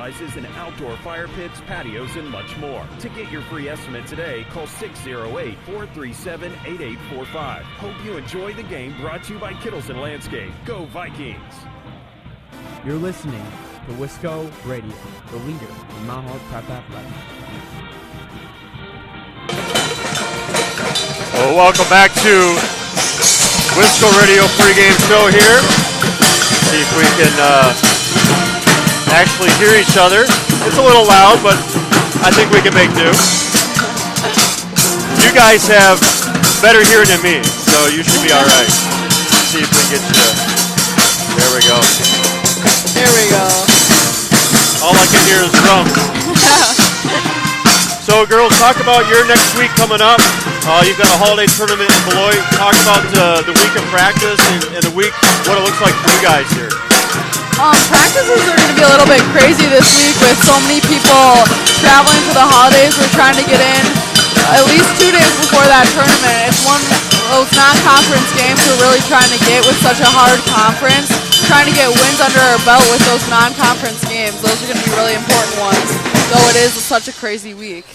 specializes in outdoor fire pits, patios, and much more. To get your free estimate today, call 608-437-8845. Hope you enjoy the game, brought to you by Kittles and Landscape. Go Vikings! You're listening to Wisco Radio, the leader in Mount Horeb Athletic. Well, welcome back to Wisco Radio pregame show here. See if we can actually hear each other. It's a little loud, but I think we can make do. You guys have better hearing than me, so you should be all right. Let's see if we can get you. There we go. There we go. All I can hear is drums. So, girls, talk about your next week coming up. You've got a holiday tournament in Beloit. Talk about the week of practice and the week, what it looks like for you guys here. Practices are going to be a little bit crazy this week with so many people traveling for the holidays. We're trying to get in at least 2 days before that tournament. It's one of those non-conference games we're really trying to get with such a hard conference. Trying to get wins under our belt with those non-conference games. Those are going to be really important ones, though it is such a crazy week.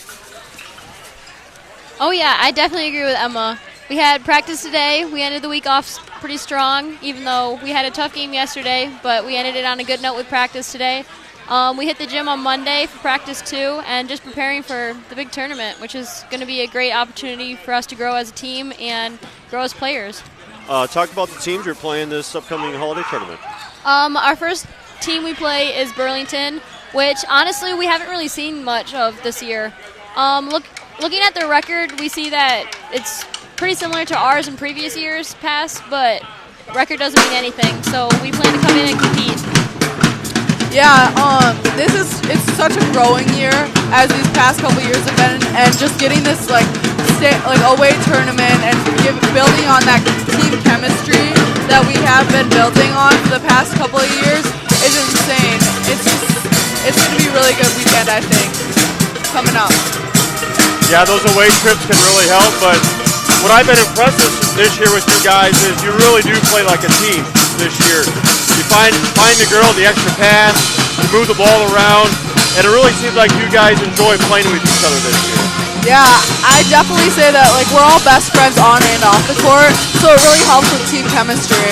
Oh yeah, I definitely agree with Emma. We had practice today. We ended the week off pretty strong, even though we had a tough game yesterday, but we ended it on a good note with practice today. We hit the gym on Monday for practice too, and just preparing for the big tournament, which is going to be a great opportunity for us to grow as a team and grow as players. Talk about the teams you're playing this upcoming holiday tournament. Our first team we play is Burlington, which honestly we haven't really seen much of this year. Looking at their record, we see that it's pretty similar to ours in previous years past, but record doesn't mean anything, so we plan to come in and compete. Yeah, it's such a growing year as these past couple years have been, and just getting this away tournament and building on that team chemistry that we have been building on for the past couple of years is insane. It's going to be a really good weekend, I think, coming up. Yeah, those away trips can really help, but what I've been impressed with this year with you guys is you really do play like a team this year. You find the girl, the extra pass, you move the ball around, and it really seems like you guys enjoy playing with each other this year. Yeah, I definitely say that we're all best friends on and off the court, so it really helps with team chemistry.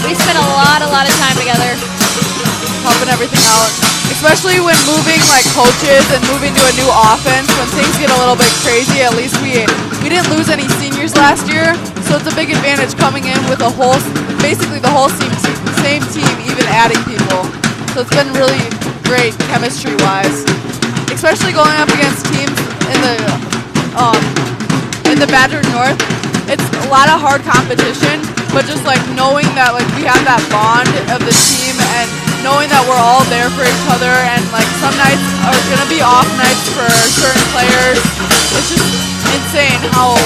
We spend a lot of time together. Helping everything out, especially when moving coaches and moving to a new offense. When things get a little bit crazy, at least we didn't lose any seniors last year, so it's a big advantage coming in with basically the whole same team, even adding people. So it's been really great chemistry-wise, especially going up against teams in the Badger North. It's a lot of hard competition, but just knowing that we have that bond of the team and knowing that we're all there for each other, and some nights are gonna be off nights for certain players. It's just insane how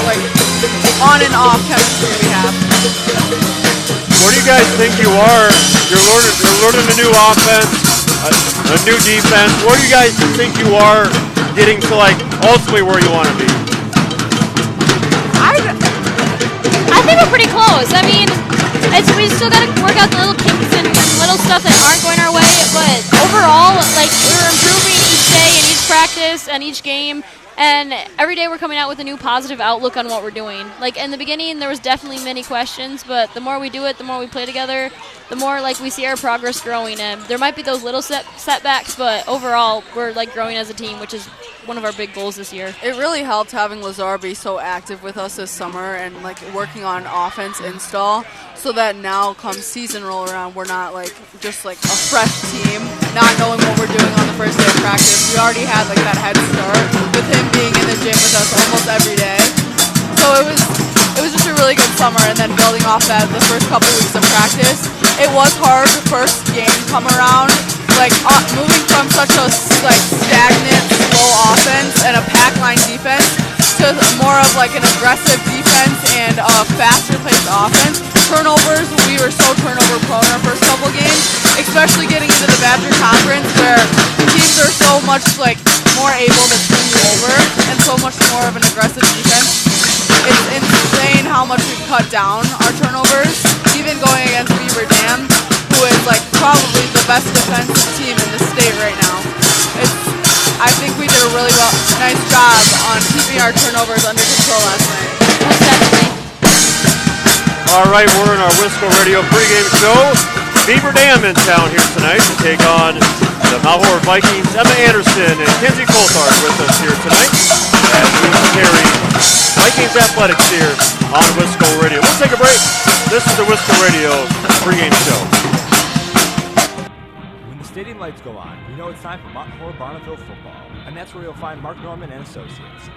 on and off chemistry we have. Where do you guys think you are? You're learning a new offense, a new defense. Where do you guys think you are getting to ultimately where you want to be? I think we're pretty close. I mean, we still got to work out the little kinks and little stuff that aren't going our way, but overall, we're improving each day and each practice and each game, and every day we're coming out with a new positive outlook on what we're doing. In the beginning, there was definitely many questions, but the more we do it, the more we play together, the more we see our progress growing, and there might be those little setbacks, but overall, we're growing as a team, which is one of our big goals this year. It really helped having Lazar be so active with us this summer and working on offense install, so that now come season roll around, we're not just a fresh team, not knowing what we're doing on the first day of practice. We already had that head start with him being in the gym with us almost every day. So it was just a really good summer, and then building off that the first couple weeks of practice. It was hard the first game come around, moving from such a stagnant, slow offense and a pack line defense to more of an aggressive defense and a faster paced offense. Turnovers, we were so turnover prone our first couple games, especially getting into the Badger Conference where teams are so much more able to turn you over and so much more of an aggressive defense. It's insane how much we've cut down our turnovers, even going against Beaver Dam, who is probably the best defensive team in the state right now. nice job on keeping our turnovers under control last night. Most definitely. All right, we're in our Wisco Radio pregame show. Beaver Dam in town here tonight to take on the Mount Horeb Vikings. Emma Anderson and Kenzie Coulthard with us here tonight as we carry Vikings Athletics here on Wisco Radio. We'll take a break. This is the Wisco Radio pregame show. When the stadium lights go on, you know it's time for Mount Horeb Bonneville football, and that's where you'll find Mark Norman and Associates.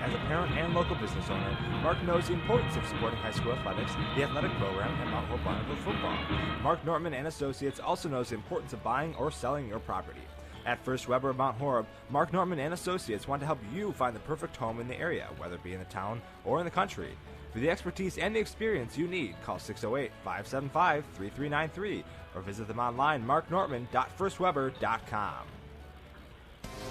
As a parent and local business owner, Mark knows the importance of supporting high school athletics, the athletic program, and Mount Horeb Bonneville football. Mark Norman and Associates also knows the importance of buying or selling your property. At First Weber of Mount Horeb, Mark Norman and Associates want to help you find the perfect home in the area, whether it be in the town or in the country. For the expertise and the experience you need, call 608-575-3393 or visit them online, marknorman.firstweber.com.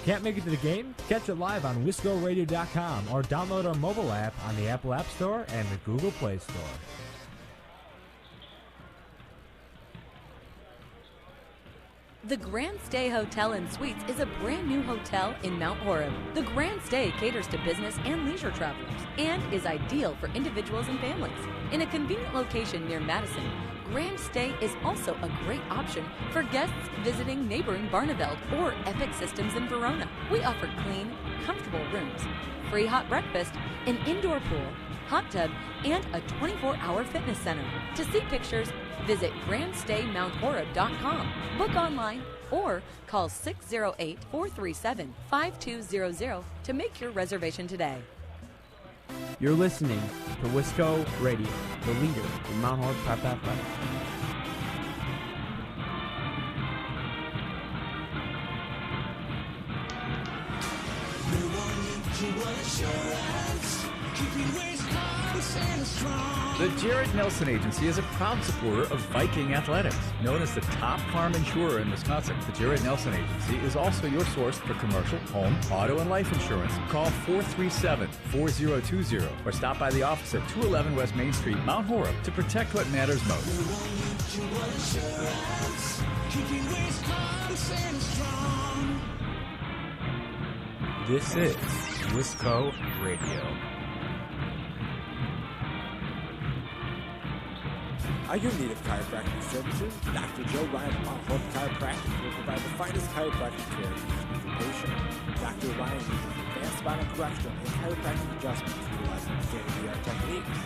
Can't make it to the game? Catch it live on WiscoRadio.com or download our mobile app on the Apple App Store and the Google Play Store. The Grand Stay Hotel and Suites is a brand new hotel in Mount Horeb. The Grand Stay caters to business and leisure travelers and is ideal for individuals and families. In a convenient location near Madison, Grand Stay is also a great option for guests visiting neighboring Barneveld or Epic Systems in Verona. We offer clean, comfortable rooms, free hot breakfast, an indoor pool, hot tub, and a 24-hour fitness center. To see pictures, visit grandstaymountHoreb.com, book online, or call 608-437-5200 to make your reservation today. You're listening to Wisco Radio, the leader in Mount Horeb Prep Athletics. The Jared Nelson Agency is a proud supporter of Viking athletics. Known as the top farm insurer in Wisconsin, the Jared Nelson Agency is also your source for commercial, home, auto, and life insurance. Call 437-4020 or stop by the office at 211 West Main Street, Mount Horeb, to protect what matters most. This is Wisco Radio. Are you in need of chiropractic services? Dr. Joe Ryan of Mount Horeb Chiropractic will provide the finest chiropractic care for your patient. Dr. Ryan uses advanced spinal correction and chiropractic adjustments utilizing state-of-the-art techniques.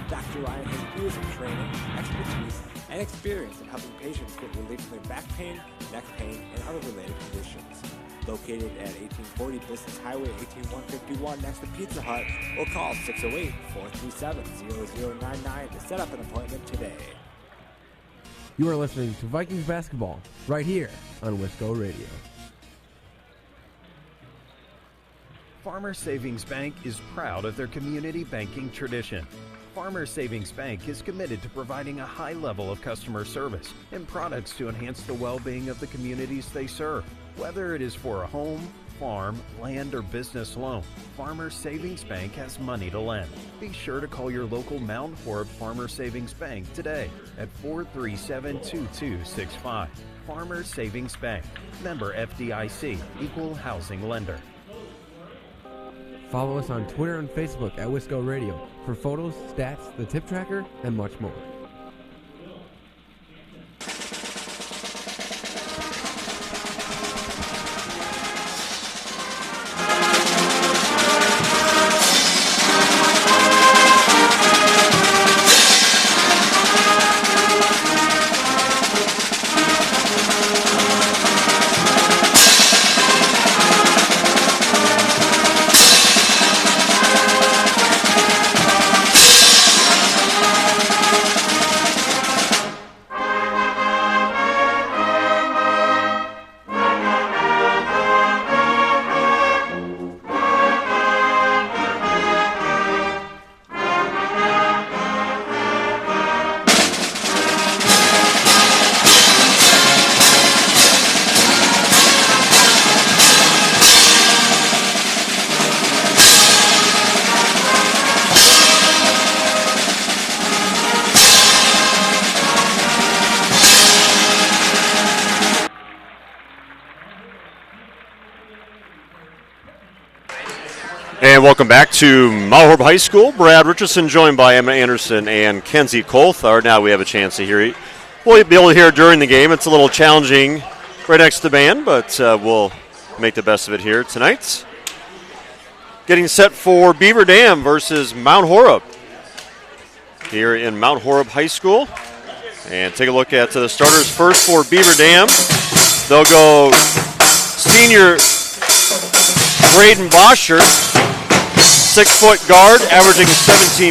Dr. Ryan has years of training, expertise, and experience in helping patients get relief from their back pain, neck pain, and other related conditions. Located at 1840 Business Highway 18151 next to Pizza Hut, or call 608-437-0099 to set up an appointment today. You are listening to Vikings Basketball right here on Wisco Radio. Farmers Savings Bank is proud of their community banking tradition. Farmers Savings Bank is committed to providing a high level of customer service and products to enhance the well-being of the communities they serve. Whether it is for a home, farm, land, or business loan, Farmers Savings Bank has money to lend. Be sure to call your local Mount Horeb Farmers Savings Bank today at 437-2265. Farmers Savings Bank, member FDIC, equal housing lender. Follow us on Twitter and Facebook at Wisco Radio for photos, stats, the tip tracker, and much more. And welcome back to Mount Horeb High School. Brad Richardson joined by Emma Anderson and Kenzie Coulthard. Now we have a chance to hear it. We'll be able to hear it during the game. It's a little challenging right next to the band, but we'll make the best of it here tonight. Getting set for Beaver Dam versus Mount Horeb here in Mount Horeb High School. And take a look at the starters first for Beaver Dam. They'll go senior Braden Boschert, 6-foot guard, averaging 17.8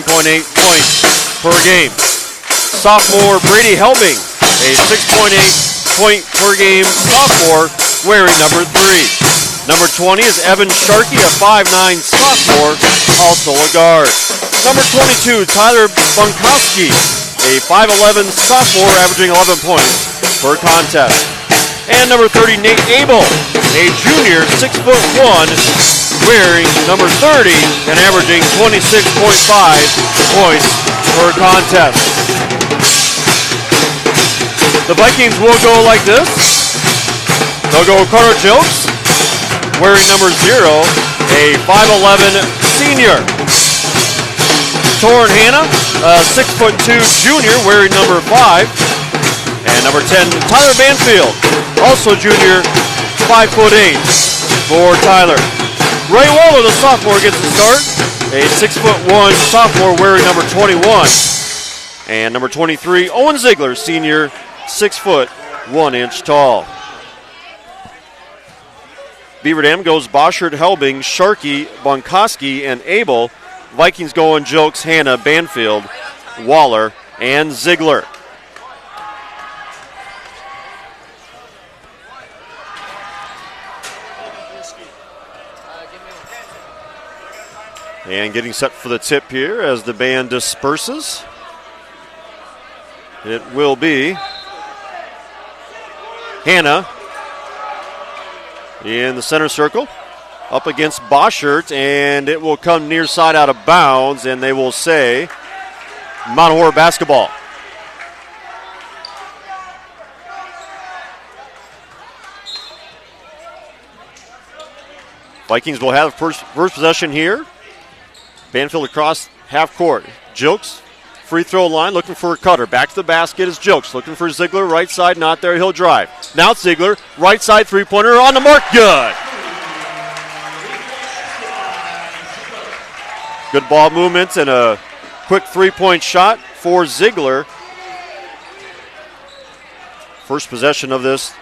points per game. Sophomore Brady Helbing, a 6.8 point per game sophomore, wearing number 3. Number 20 is Evan Sharkey, a 5'9 sophomore, also a guard. Number 22, Tyler Bunkowski, a 5'11 sophomore, averaging 11 points per contest. And number 30, Nate Abel, a junior, 6'1", wearing number 30 and averaging 26.5 points per contest. The Vikings will go like this. They'll go Carter Jokes, wearing number 0, a 5'11 senior. Torrin Hanna, a 6'2 junior, wearing number 5. And number 10, Tyler Banfield, also junior, 5'8 for Tyler. Ray Waller, the sophomore, gets the start. A 6'1 sophomore wearing number 21. And number 23, Owen Ziegler, senior, 6 foot, 1 inch tall. Beaver Dam goes Boschert, Helbing, Sharkey, Bunkowski, and Abel. Vikings going Jokes, Hanna, Banfield, Waller, and Ziegler. And getting set for the tip here as the band disperses. It will be Hanna in the center circle up against Boschert, and it will come near side out of bounds, and they will say Mount Horeb Basketball. Vikings will have first possession here. Banfield across half court. Jokes, free throw line, looking for a cutter. Back to the basket is Jokes, looking for Ziegler. Right side, not there. He'll drive. Now it's Ziegler. Right side, three-pointer on the mark. Good. Good ball movement and a quick three-point shot for Ziegler. First possession of this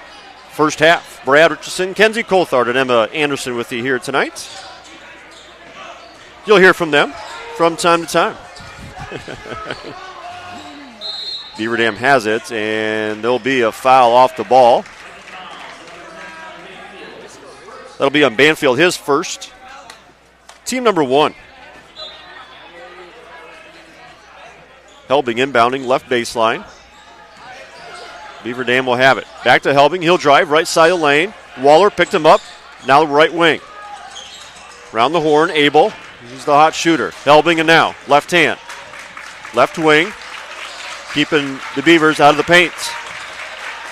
first half. Brad Richardson, Kenzie Coulthard, and Emma Anderson with you here tonight. You'll hear from them from time to time. Beaver Dam has it, and there'll be a foul off the ball. That'll be on Banfield, his first. Team number 1. Helbing inbounding, left baseline. Beaver Dam will have it. Back to Helbing, he'll drive, right side of the lane. Waller picked him up, now right wing. Round the horn, Abel. He's the hot shooter. Helbing and now, left hand. Left wing, keeping the Beavers out of the paint.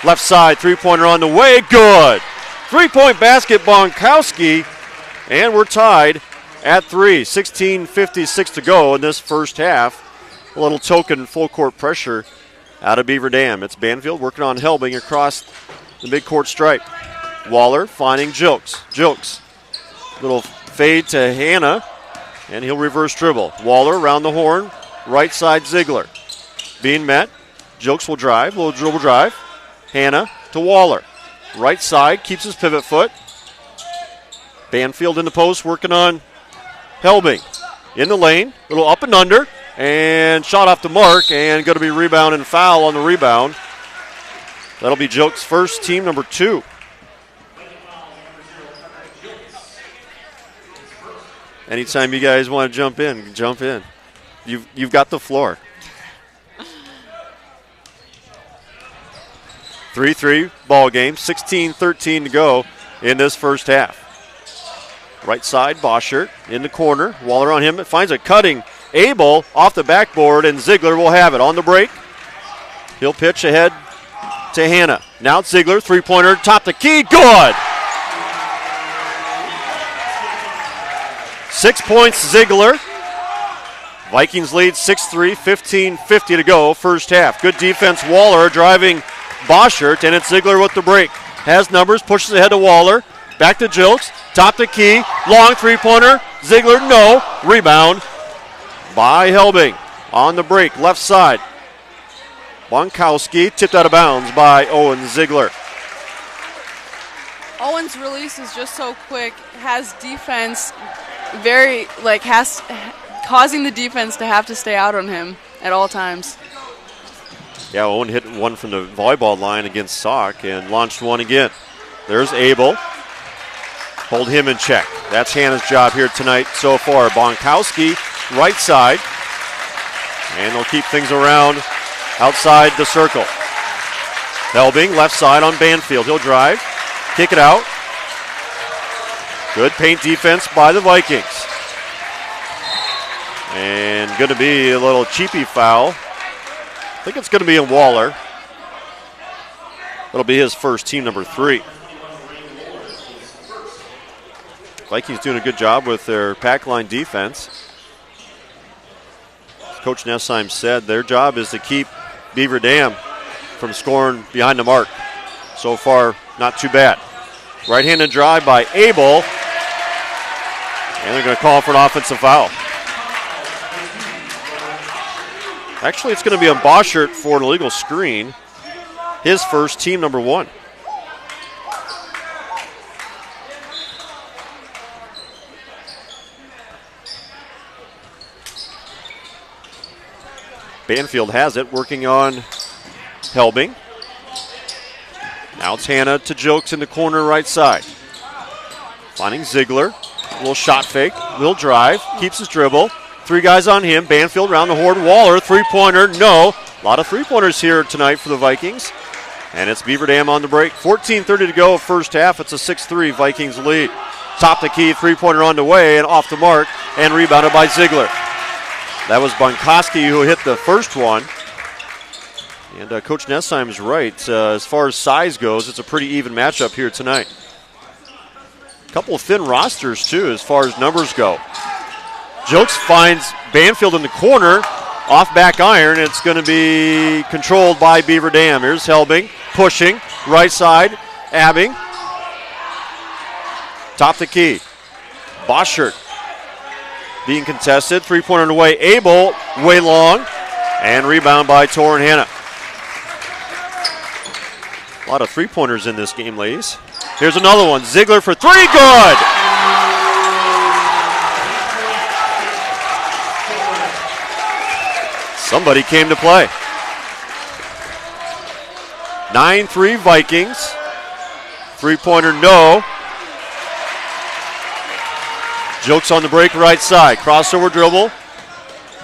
Left side, three-pointer on the way, good. 3-point basket, Bonkowski, and we're tied at 3. 16:56 to go in this first half. A little token full-court pressure out of Beaver Dam. It's Banfield working on Helbing across the midcourt stripe. Waller finding Jokes. Jokes, little fade to Hanna. And he'll reverse dribble. Waller around the horn. Right side Ziegler. Being met. Jokes will drive. Little dribble drive. Hanna to Waller. Right side. Keeps his pivot foot. Banfield in the post working on Helbing. In the lane. Little up and under. And shot off the mark. And going to be rebound and foul on the rebound. That'll be Jokes' first, team number 2. Anytime you guys want to jump in, jump in. You've got the floor. 3-3 ball game, 16-13 to go in this first half. Right side, Boschert in the corner. Waller on him. It finds a cutting Abel off the backboard, and Ziegler will have it on the break. He'll pitch ahead to Hanna. Now it's Ziegler, three-pointer, top the key, good! 6 points, Ziegler. Vikings lead 6-3, 15:50 to go, first half. Good defense, Waller driving Boschert, and it's Ziegler with the break. Has numbers, pushes ahead to Waller. Back to Jilks, top the key, long three-pointer. Ziegler, no. Rebound by Helbing. On the break, left side. Bonkowski tipped out of bounds by Owen Ziegler. Owen's release is just so quick, has defense causing the defense to have to stay out on him at all times. Yeah, Owen hit one from the volleyball line against Sauk and launched one again. There's Abel. Hold him in check. That's Hannah's job here tonight so far. Bonkowski, right side. And they'll keep things around outside the circle. Helbing, left side on Banfield. He'll drive, kick it out. Good paint defense by the Vikings. And going to be a little cheapy foul. I think it's going to be in Waller. That'll be his first, team number 3. Vikings doing a good job with their pack line defense. As Coach Nessheim said, their job is to keep Beaver Dam from scoring behind the mark. So far, not too bad. Right-handed drive by Abel. And they're going to call for an offensive foul. Actually, it's going to be on Boschert for an illegal screen. His first, team number 1. Banfield has it, working on Helbing. Now it's Hannah to Jokes in the corner right side. Finding Ziegler. A little shot fake. Will drive. Keeps his dribble. 3 guys on him. Banfield around the horn. Waller, three-pointer. No. A lot of three-pointers here tonight for the Vikings. And it's Beaver Dam on the break. 14:30 to go, first half. It's a 6-3 Vikings lead. Top the key, three-pointer on the way and off the mark and rebounded by Ziegler. That was Bonkowski who hit the first one. And Coach Nessheim is right. As far as size goes, it's a pretty even matchup here tonight. A couple of thin rosters, too, as far as numbers go. Jokes finds Banfield in the corner. Off back iron. It's going to be controlled by Beaver Dam. Here's Helbing pushing. Right side. Abbing. Top the key. Boschert being contested. Three-pointer on the way. Abel way long. And rebound by Torin Hannah. A lot of three-pointers in this game, ladies. Here's another one. Ziegler for 3. Good! Somebody came to play. 9-3 Vikings. Three-pointer, no. Jokes on the break, right side. Crossover dribble.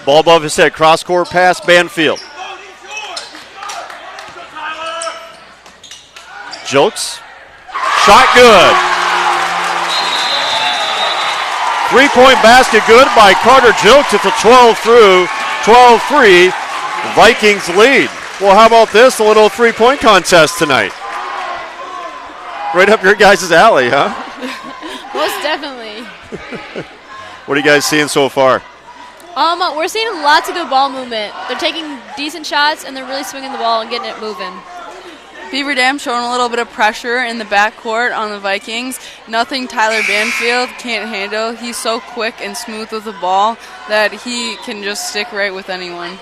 Ball above his head. Cross-court pass, Banfield. Jokes. Shot good. Three-point basket good by Carter Jokes. It's a 12-3 Vikings lead. Well, how about this? A little three-point contest tonight. Right up your guys' alley, huh? Most definitely. What are you guys seeing so far? We're seeing lots of good ball movement. They're taking decent shots, and they're really swinging the ball and getting it moving. Beaver Dam showing a little bit of pressure in the backcourt on the Vikings. Nothing Tyler Banfield can't handle. He's so quick and smooth with the ball that he can just stick right with anyone.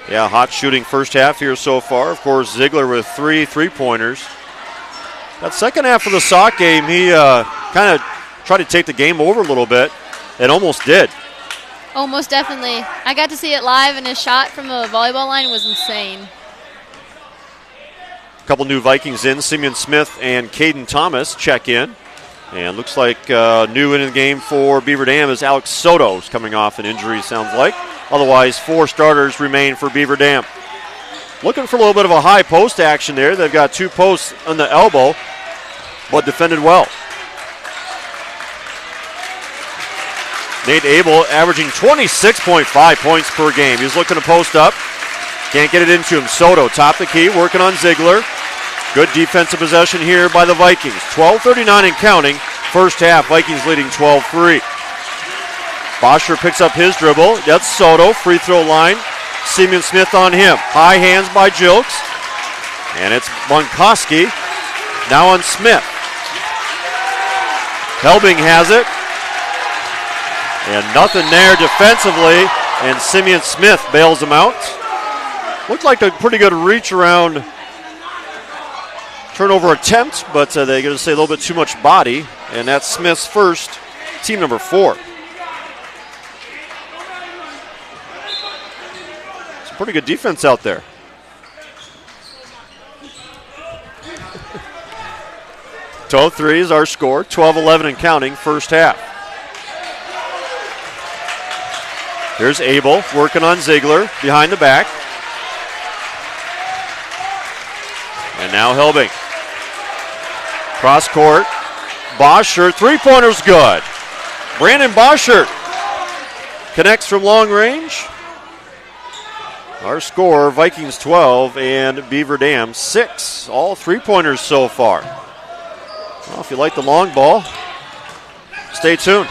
Yeah, hot shooting first half here so far. Of course, Ziegler with 3 three-pointers. That second half of the Sauk game, he kind of tried to take the game over a little bit and almost did. Oh, most definitely. I got to see it live, and his shot from the volleyball line was insane. Couple new Vikings in. Simeon Smith and Caden Thomas check in. And looks like new in the game for Beaver Dam is Alex Soto, who's coming off an injury, sounds like. Otherwise, 4 starters remain for Beaver Dam. Looking for a little bit of a high post action there. They've got 2 posts on the elbow, but defended well. Nate Abel averaging 26.5 points per game. He's looking to post up. Can't get it into him. Soto, top the key, working on Ziegler. Good defensive possession here by the Vikings. 12:39 and counting. first half. Vikings leading 12-3. Bosher picks up his dribble. That's Soto, free throw line. Simeon Smith on him. High hands by Jilks. And it's Monkowski now on Smith. Helbing has it. And nothing there defensively. And Simeon Smith bails him out. Looked like a pretty good reach around turnover attempt, but they're going to say a little bit too much body. And that's Smith's first, team number 4. It's a pretty good defense out there. 12-3 is our score, 12-11 and counting, first half. Here's Abel working on Ziegler behind the back. And now Helbing. Cross court. Bosher, three-pointer's good. Brandon Bosher connects from long range. Our score, Vikings 12 and Beaver Dam 6. All three-pointers so far. Well, if you like the long ball, stay tuned.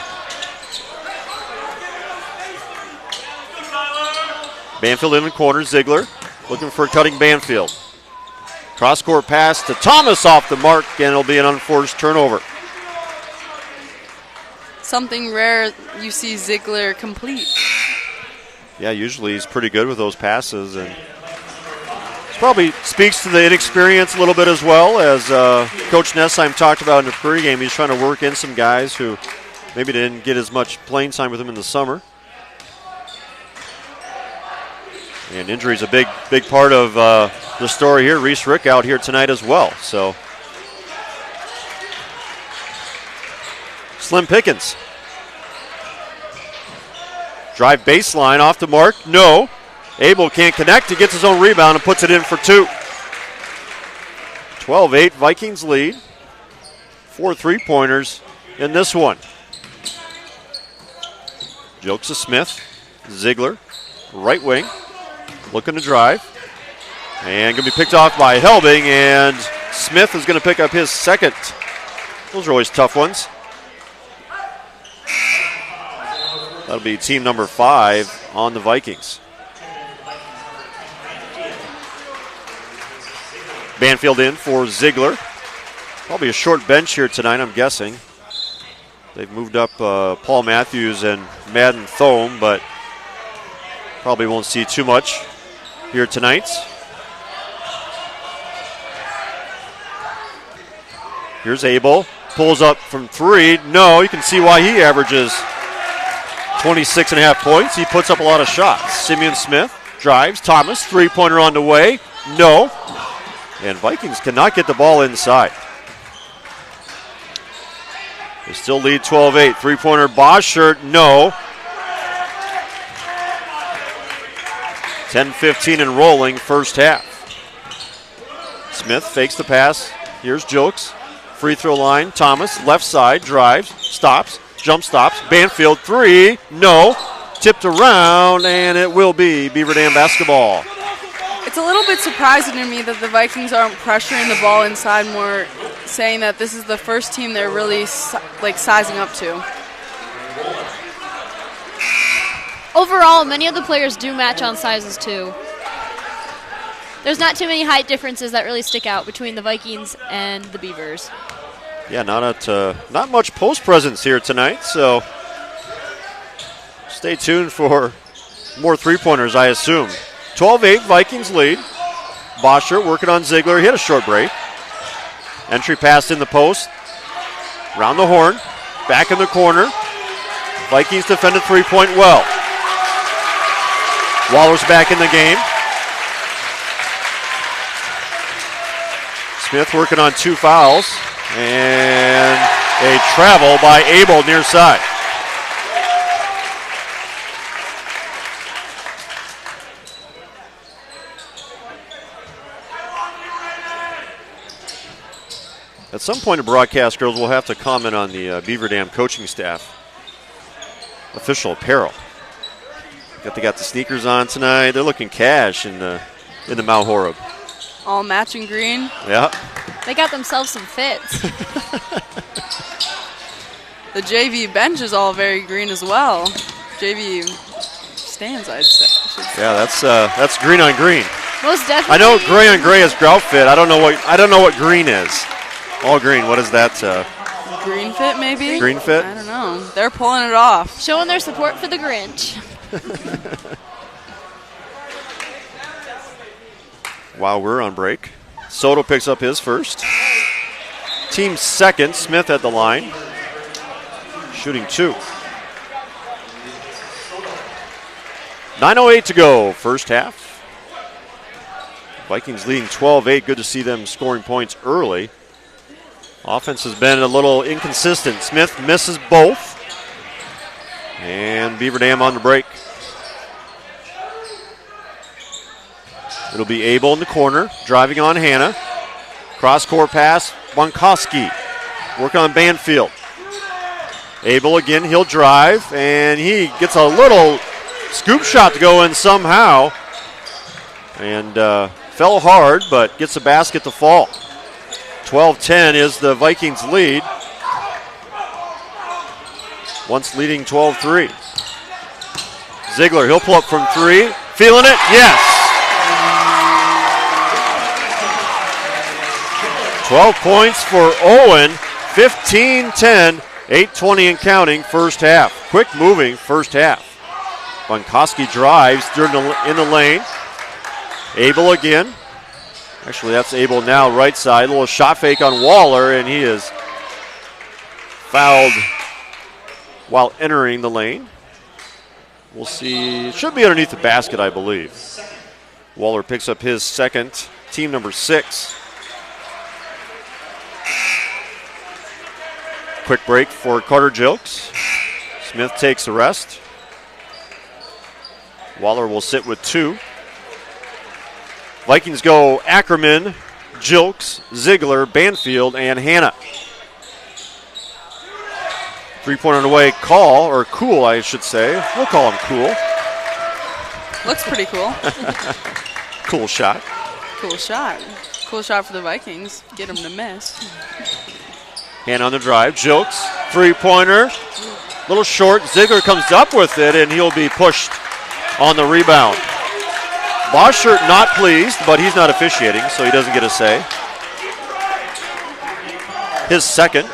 Banfield in the corner, Ziegler looking for cutting Banfield. Cross-court pass to Thomas off the mark, and it'll be an unforced turnover. Something rare you see Ziegler complete. Yeah, usually he's pretty good with those passes, and this probably speaks to the inexperience a little bit as well. As Coach Nessheim talked about in the pregame, he's trying to work in some guys who maybe didn't get as much playing time with him in the summer. And injury is a big part of the story here. Reese Rick out here tonight as well. So Slim Pickens. Drive baseline off the mark. No. Abel can't connect. He gets his own rebound and puts it in for 2. 12-8 Vikings lead. 4 3-pointers in this one. Jokes to Smith. Ziegler, right wing. Looking to drive. And going to be picked off by Helbing. And Smith is going to pick up his second. Those are always tough ones. That'll be team number 5 on the Vikings. Banfield in for Ziegler. Probably a short bench here tonight, I'm guessing. They've moved up Paul Matthews and Madden Thome, but probably won't see too much here tonight. Here's Abel. Pulls up from 3. No, you can see why he averages 26.5 points. He puts up a lot of shots. Simeon Smith drives. Thomas, three-pointer on the way. No. And Vikings cannot get the ball inside. They still lead 12-8. Three-pointer Bosher, no. 10-15 and rolling first half. Smith fakes the pass. Here's Jokes. Free throw line. Thomas, left side, drives, stops, jump stops. Banfield, 3, no. Tipped around, and it will be Beaver Dam basketball. It's a little bit surprising to me that the Vikings aren't pressuring the ball inside more, saying that this is the first team they're really sizing up to. Overall, many of the players do match on sizes too. There's not too many height differences that really stick out between the Vikings and the Beavers. Yeah, not much post presence here tonight, so stay tuned for more three-pointers, I assume. 12-8, Vikings lead. Bosher working on Ziegler. He had a short break. Entry pass in the post. Round the horn. Back in the corner. Vikings defended three-point well. Waller's back in the game. Smith working on 2 fouls. And a travel by Abel near side. At some point, the broadcast girls will have to comment on the Beaver Dam coaching staff official apparel. They got the sneakers on tonight. They're looking cash in the Mount Horeb. All matching green. Yeah. They got themselves some fits. The JV bench is all very green as well. JV stands, I'd say. Yeah, that's green on green. Most definitely. I know gray on gray is grout fit. I don't know what green is. All green. What is that? Green fit, maybe? Green fit? I don't know. They're pulling it off. Showing their support for the Grinch. While we're on break, Soto picks up his first. Team second, Smith at the line. Shooting 2. 9:08 to go, first half. Vikings leading 12-8. Good to see them scoring points early. Offense has been a little inconsistent. Smith misses both. And Beaver Dam on the break. It'll be Abel in the corner, driving on Hannah. Cross-court pass, Bonkowski. Working on Banfield. Abel again, he'll drive, and he gets a little scoop shot to go in somehow. And fell hard, but gets a basket to fall. 12-10 is the Vikings lead. Once leading 12-3. Ziegler, he'll pull up from 3. Feeling it? Yes. 12 points for Owen. 15-10. 8:20 and counting first half. Quick moving first half. Bonkowski drives in the lane. Abel again. Actually, that's Abel now, right side. A little shot fake on Waller, and he is fouled while entering the lane. We'll see. It should be underneath the basket, I believe. Waller picks up his second, team number 6. Quick break for Carter Jilks. Smith takes the rest. Waller will sit with 2. Vikings go Ackerman, Jilks, Ziegler, Banfield, and Hannah. 3-pointer on the way, Cool, I should say. We'll call him Cool. Looks pretty cool. Cool shot. Cool shot. Cool shot for the Vikings. Get them to miss. Hannah on the drive, Jilks, 3-pointer. Little short, Ziegler comes up with it, and he'll be pushed on the rebound. Boschert not pleased, but he's not officiating, so he doesn't get a say. His second.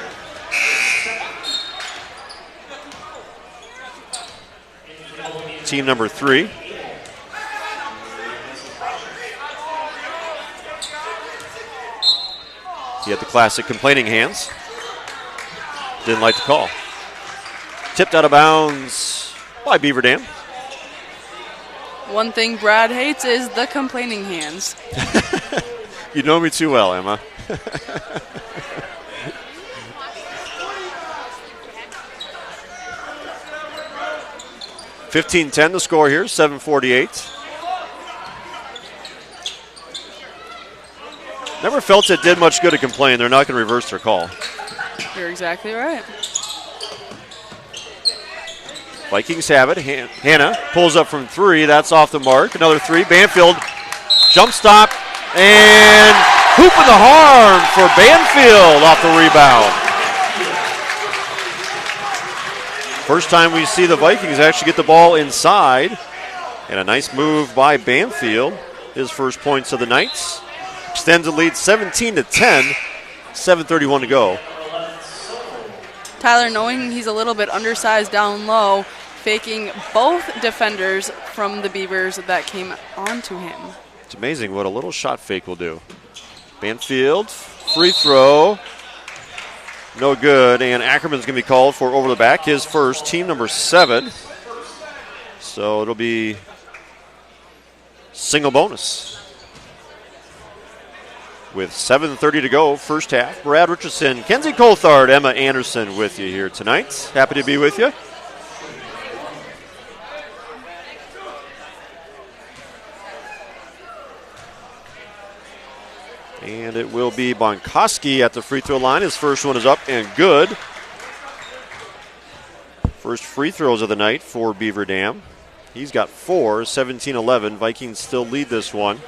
Team number 3. He had the classic complaining hands. Didn't like the call. Tipped out of bounds by Beaver Dam. One thing Brad hates is the complaining hands. You know me too well, Emma. (15-10) the score here, 7:48. Never felt it did much good to complain. They're not going to reverse their call. You're exactly right. Vikings have it. Hannah pulls up from 3. That's off the mark. Another 3. Banfield jump stop and hoop in the harm for Banfield off the rebound. First time we see the Vikings actually get the ball inside. And a nice move by Banfield. His first points of the night. Extends the lead 17-10. 7:31 to go. Tyler, knowing he's a little bit undersized down low, faking both defenders from the Beavers that came onto him. It's amazing what a little shot fake will do. Banfield, free throw. No good, and Ackerman's going to be called for over the back, his first, team number 7. So it'll be single bonus. With 7:30 to go, first half. Brad Richardson, Kenzie Coulthard, Emma Anderson with you here tonight. Happy to be with you. And it will be Bonkowski at the free throw line. His first one is up and good. First free throws of the night for Beaver Dam. He's got 4, 17-11. Vikings still lead this one.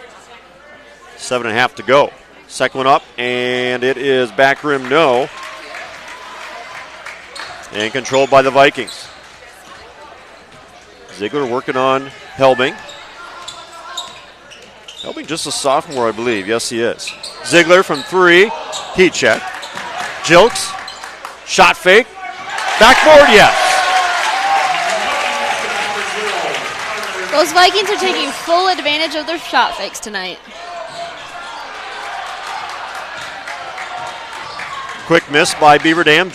7.5 to go. Second one up, and it is back rim, no. and controlled by the Vikings. Ziegler working on Helbing. Helbing just a sophomore, I believe. Yes, he is. Ziegler from 3. Heat check. Jilks. Shot fake. Backboard, yes. Those Vikings are taking full advantage of their shot fakes tonight. Quick miss by Beaver Dam.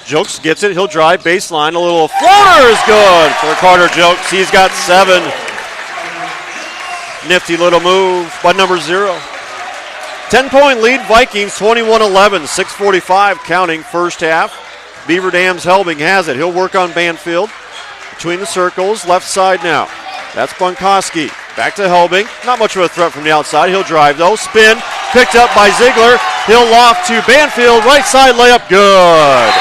Jilks gets it. He'll drive baseline. A little floater is good for Carter Jilks. He's got 7. Nifty little move by number 0. 10-point lead, Vikings 21-11. 6:45 counting first half. Beaver Dam's Helbing has it. He'll work on Banfield. Between the circles, left side now. That's Bunkoski. Back to Helbing. Not much of a threat from the outside. He'll drive though. Spin. Picked up by Ziegler. He'll loft to Banfield. Right side layup. Good.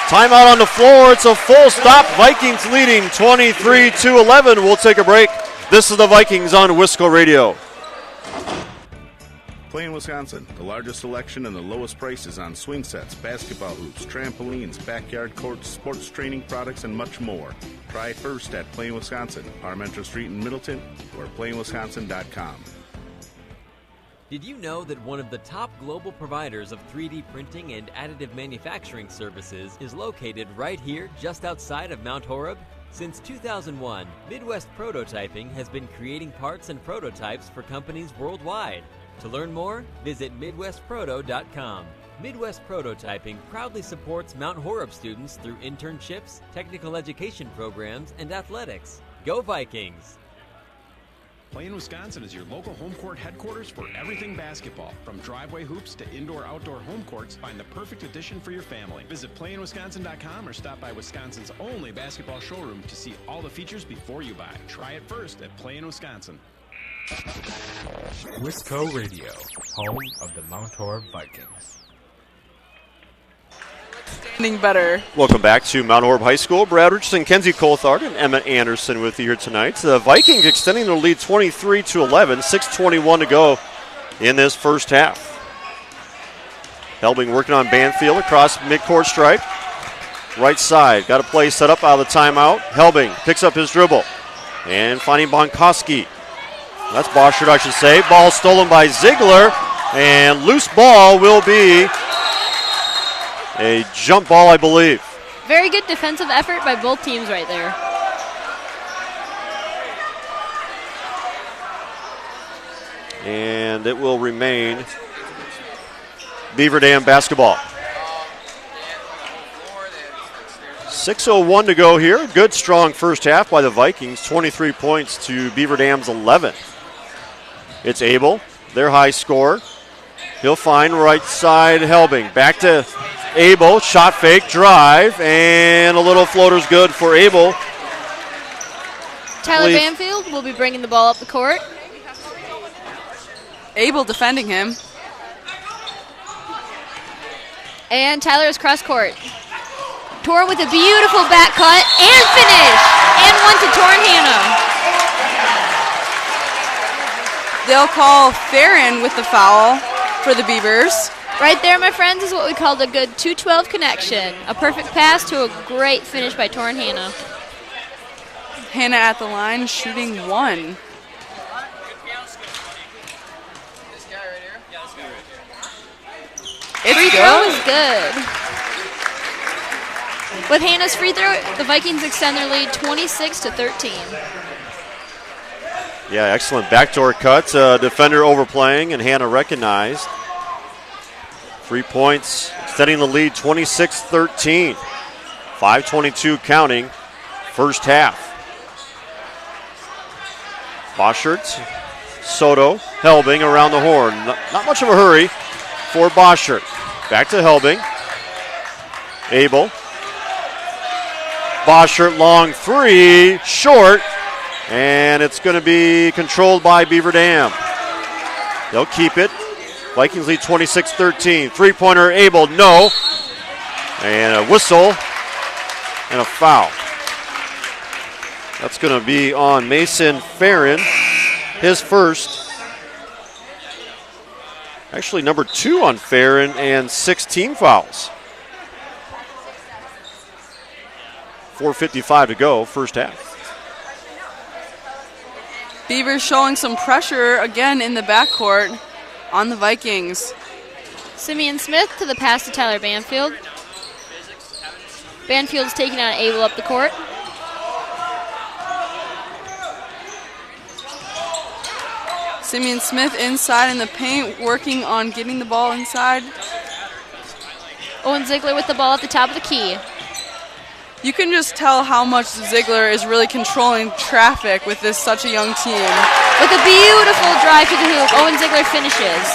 Timeout on the floor. It's a full stop. Vikings leading 23-11. We'll take a break. This is the Vikings on Wisco Radio. Plain, Wisconsin, the largest selection and the lowest prices on swing sets, basketball hoops, trampolines, backyard courts, sports training products, and much more. Try first at Plain, Wisconsin, Parmenter Street in Middleton, or plainwisconsin.com. Did you know that one of the top global providers of 3D printing and additive manufacturing services is located right here just outside of Mount Horeb? Since 2001, Midwest Prototyping has been creating parts and prototypes for companies worldwide. To learn more, visit MidwestProto.com. Midwest Prototyping proudly supports Mount Horeb students through internships, technical education programs, and athletics. Go Vikings! Plain, Wisconsin is your local home court headquarters for everything basketball. From driveway hoops to indoor-outdoor home courts, find the perfect addition for your family. Visit PlayInWisconsin.com or stop by Wisconsin's only basketball showroom to see all the features before you buy. Try it first at Play in Wisconsin. Wisco Radio, home of the Mount Horeb Vikings. Standing better. Welcome back to Mount Horeb High School. Brad Richardson, Kenzie Coulthard, and Emma Anderson with you here tonight. The Vikings extending their lead 23-11, 6:21 to go in this first half. Helbing working on Banfield across midcourt stripe. Right side, got a play set up out of the timeout. Helbing picks up his dribble and finding Bonkoski. That's Boschert, I should say. Ball stolen by Ziegler, and loose ball will be a jump ball, I believe. Very good defensive effort by both teams right there. And it will remain Beaver Dam basketball. 6:01 to go here. Good, strong first half by the Vikings. 23 points to Beaver Dam's 11. It's Abel, their high scorer. He'll find right side Helbing. Back to Abel, shot fake, drive, and a little floater's good for Abel. Tyler Banfield will be bringing the ball up the court. Abel defending him. And Tyler is cross court. Torn with a beautiful back cut and finish. And one to Torn Hannah. They'll call Theron with the foul for the Beavers. Right there, my friends, is what we call a good 2-12 connection. A perfect pass to a great finish by Torn Hannah. Hannah at the line, shooting 1. Free throw is good. With Hannah's free throw, the Vikings extend their lead 26-13. Yeah, excellent backdoor cut. Defender overplaying, and Hannah recognized. 3 points, extending the lead 26-13. 5:22 counting, first half. Boschert, Soto, Helbing around the horn. Not much of a hurry for Boschert. Back to Helbing. Abel. Boschert, long three, short, and it's going to be controlled by Beaver Dam. They'll keep it. Vikings lead 26-13. Three-pointer, Abel, no. And a whistle and a foul. That's going to be on Mason Farron, his first. Actually, number 2 on Farron and 16 fouls. 4:55 to go, first half. Beavers showing some pressure again in the backcourt on the Vikings. Simeon Smith to the pass to Tyler Banfield. Banfield's taking on Abel up the court. Simeon Smith inside in the paint, working on getting the ball inside. Owen Ziegler with the ball at the top of the key. You can just tell how much Ziegler is really controlling traffic with this such a young team. With a beautiful drive to the hoop, Owen Ziegler finishes.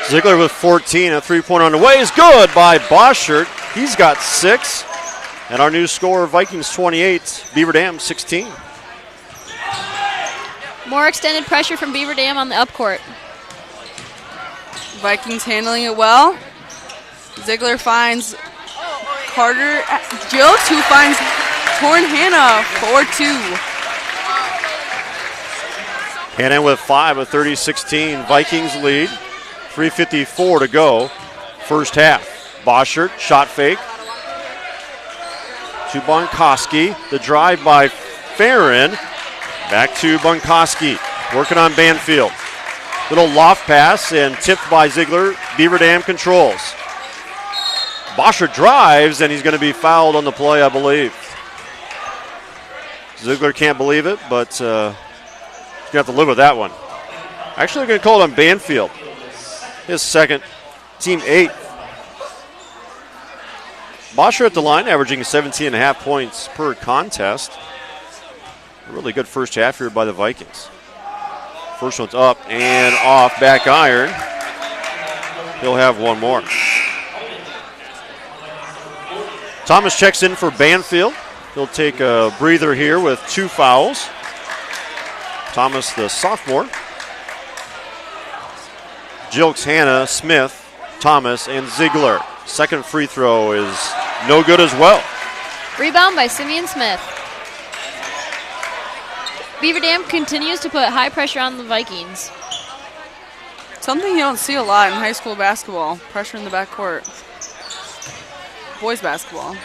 Ziegler with 14, a three-pointer on the way is good by Boschert. He's got 6. And our new score, Vikings 28, Beaver Dam 16. More extended pressure from Beaver Dam on the upcourt. Vikings handling it well. Ziegler finds Carter Jokes, who finds Torn Hannah 4-2. Hannah with 5, a 30-16. Vikings lead. 3:54 to go. First half. Boschert, shot fake. To Bonkoski. The drive by Farron. Back to Bonkoski. Working on Banfield. Little loft pass and tipped by Ziegler. Beaver Dam controls. Boschert drives, and he's going to be fouled on the play, I believe. Ziegler can't believe it, but he's going to have to live with that one. Actually, they're going to call it on Banfield. His second, team 8th. Boschert at the line, averaging 17.5 points per contest. A really good first half here by the Vikings. First one's up and off, back iron. He'll have one more. Thomas checks in for Banfield. He'll take a breather here with 2 fouls. Thomas, the sophomore. Jilks, Hannah, Smith, Thomas, and Ziegler. Second free throw is no good as well. Rebound by Simeon Smith. Beaver Dam continues to put high pressure on the Vikings. Something you don't see a lot in high school basketball, pressure in the backcourt. Boys basketball.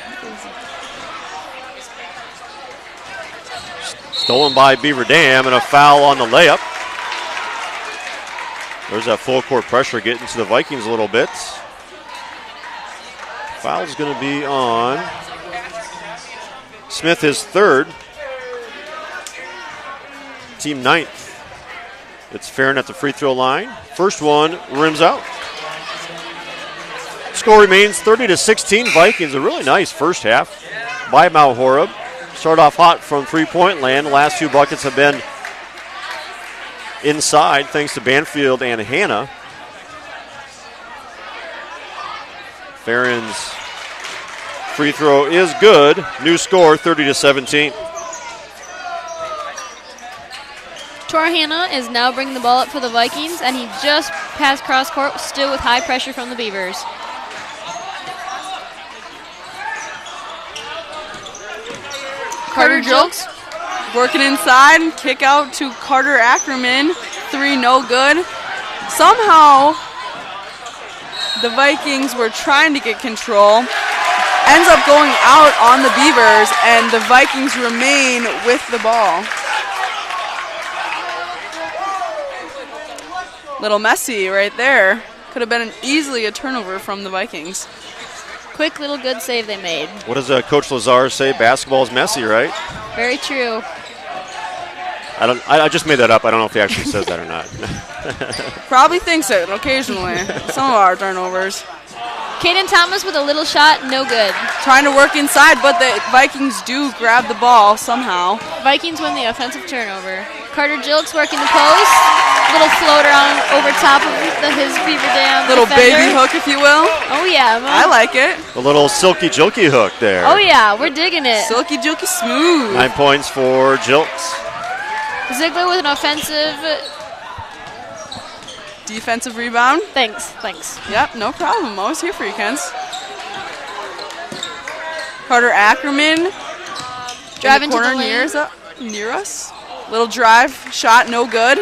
Stolen by Beaver Dam and a foul on the layup. There's that full court pressure getting to the Vikings a little bit. Foul's going to be on Smith, his third. Team 9th. It's Farron at the free throw line. First one rims out. Score remains 30-16 Vikings. A really nice first half by Mount Horeb. Start off hot from three-point land. The last 2 buckets have been inside thanks to Banfield and Hannah. Farron's free throw is good. New score 30-17. Torhana is now bringing the ball up for the Vikings, and he just passed cross court, still with high pressure from the Beavers. Carter Jokes working inside, kick out to Carter Ackerman. 3 no good. Somehow the Vikings were trying to get control. Ends up going out on the Beavers, and the Vikings remain with the ball. Little messy right there. Could have been easily a turnover from the Vikings. Quick little good save they made. What does Coach Lazar say? Basketball's messy, right? Very true. I just made that up. I don't know if he actually says that or not. Probably thinks it occasionally. Some of our turnovers. Caden Thomas with a little shot, no good. Trying to work inside, but the Vikings do grab the ball somehow. Vikings win the offensive turnover. Carter Jilks working the post. Little floater on over top of his Beaver Dam Little defender. baby hook, if you will. Oh, yeah. I like it. A little silky jilky hook there. Oh, yeah. We're digging it. Silky jilky smooth. 9 points for Jilks. Ziegler with an offensive. Defensive rebound. Thanks. Yep, no problem. Always here for you, Kens. Carter Ackerman. Driving in the corner to the lane. near us. Little drive, shot, no good.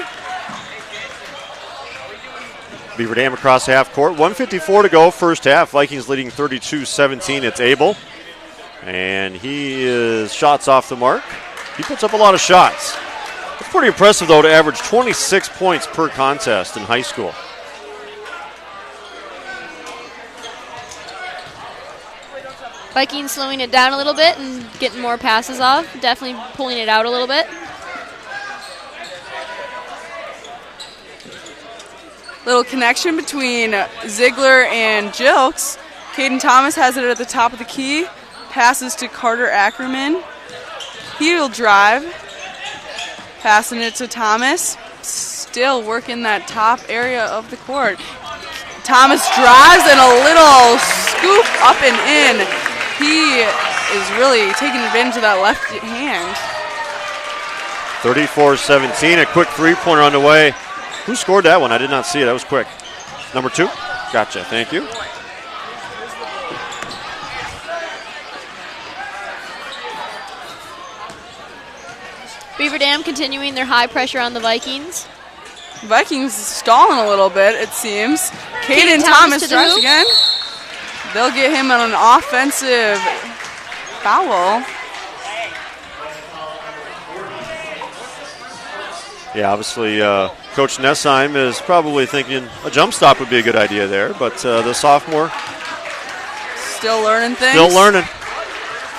Beaver Dam across half court. 1:54 to go, first half. Vikings leading 32-17. It's Abel. And he is shots off the mark. He puts up a lot of shots. It's pretty impressive, though, to average 26 points per contest in high school. Vikings slowing it down a little bit and getting more passes off. Definitely pulling it out a little bit. Little connection between Ziegler and Jilks. Caden Thomas has it at the top of the key. Passes to Carter Ackerman. He'll drive. Passing it to Thomas. Still working that top area of the court. Thomas drives and a little scoop up and in. He is really taking advantage of that left hand. 34-17, a quick three-pointer on the way. Who scored that one? I did not see it. That was quick. Number 2? Gotcha. Thank you. Beaver Dam continuing their high pressure on the Vikings. Vikings stalling a little bit, it seems. Caden Thomas drives again. They'll get him on an offensive foul. Yeah, obviously, Coach Nessheim is probably thinking a jump stop would be a good idea there, but the sophomore still learning things. Still learning.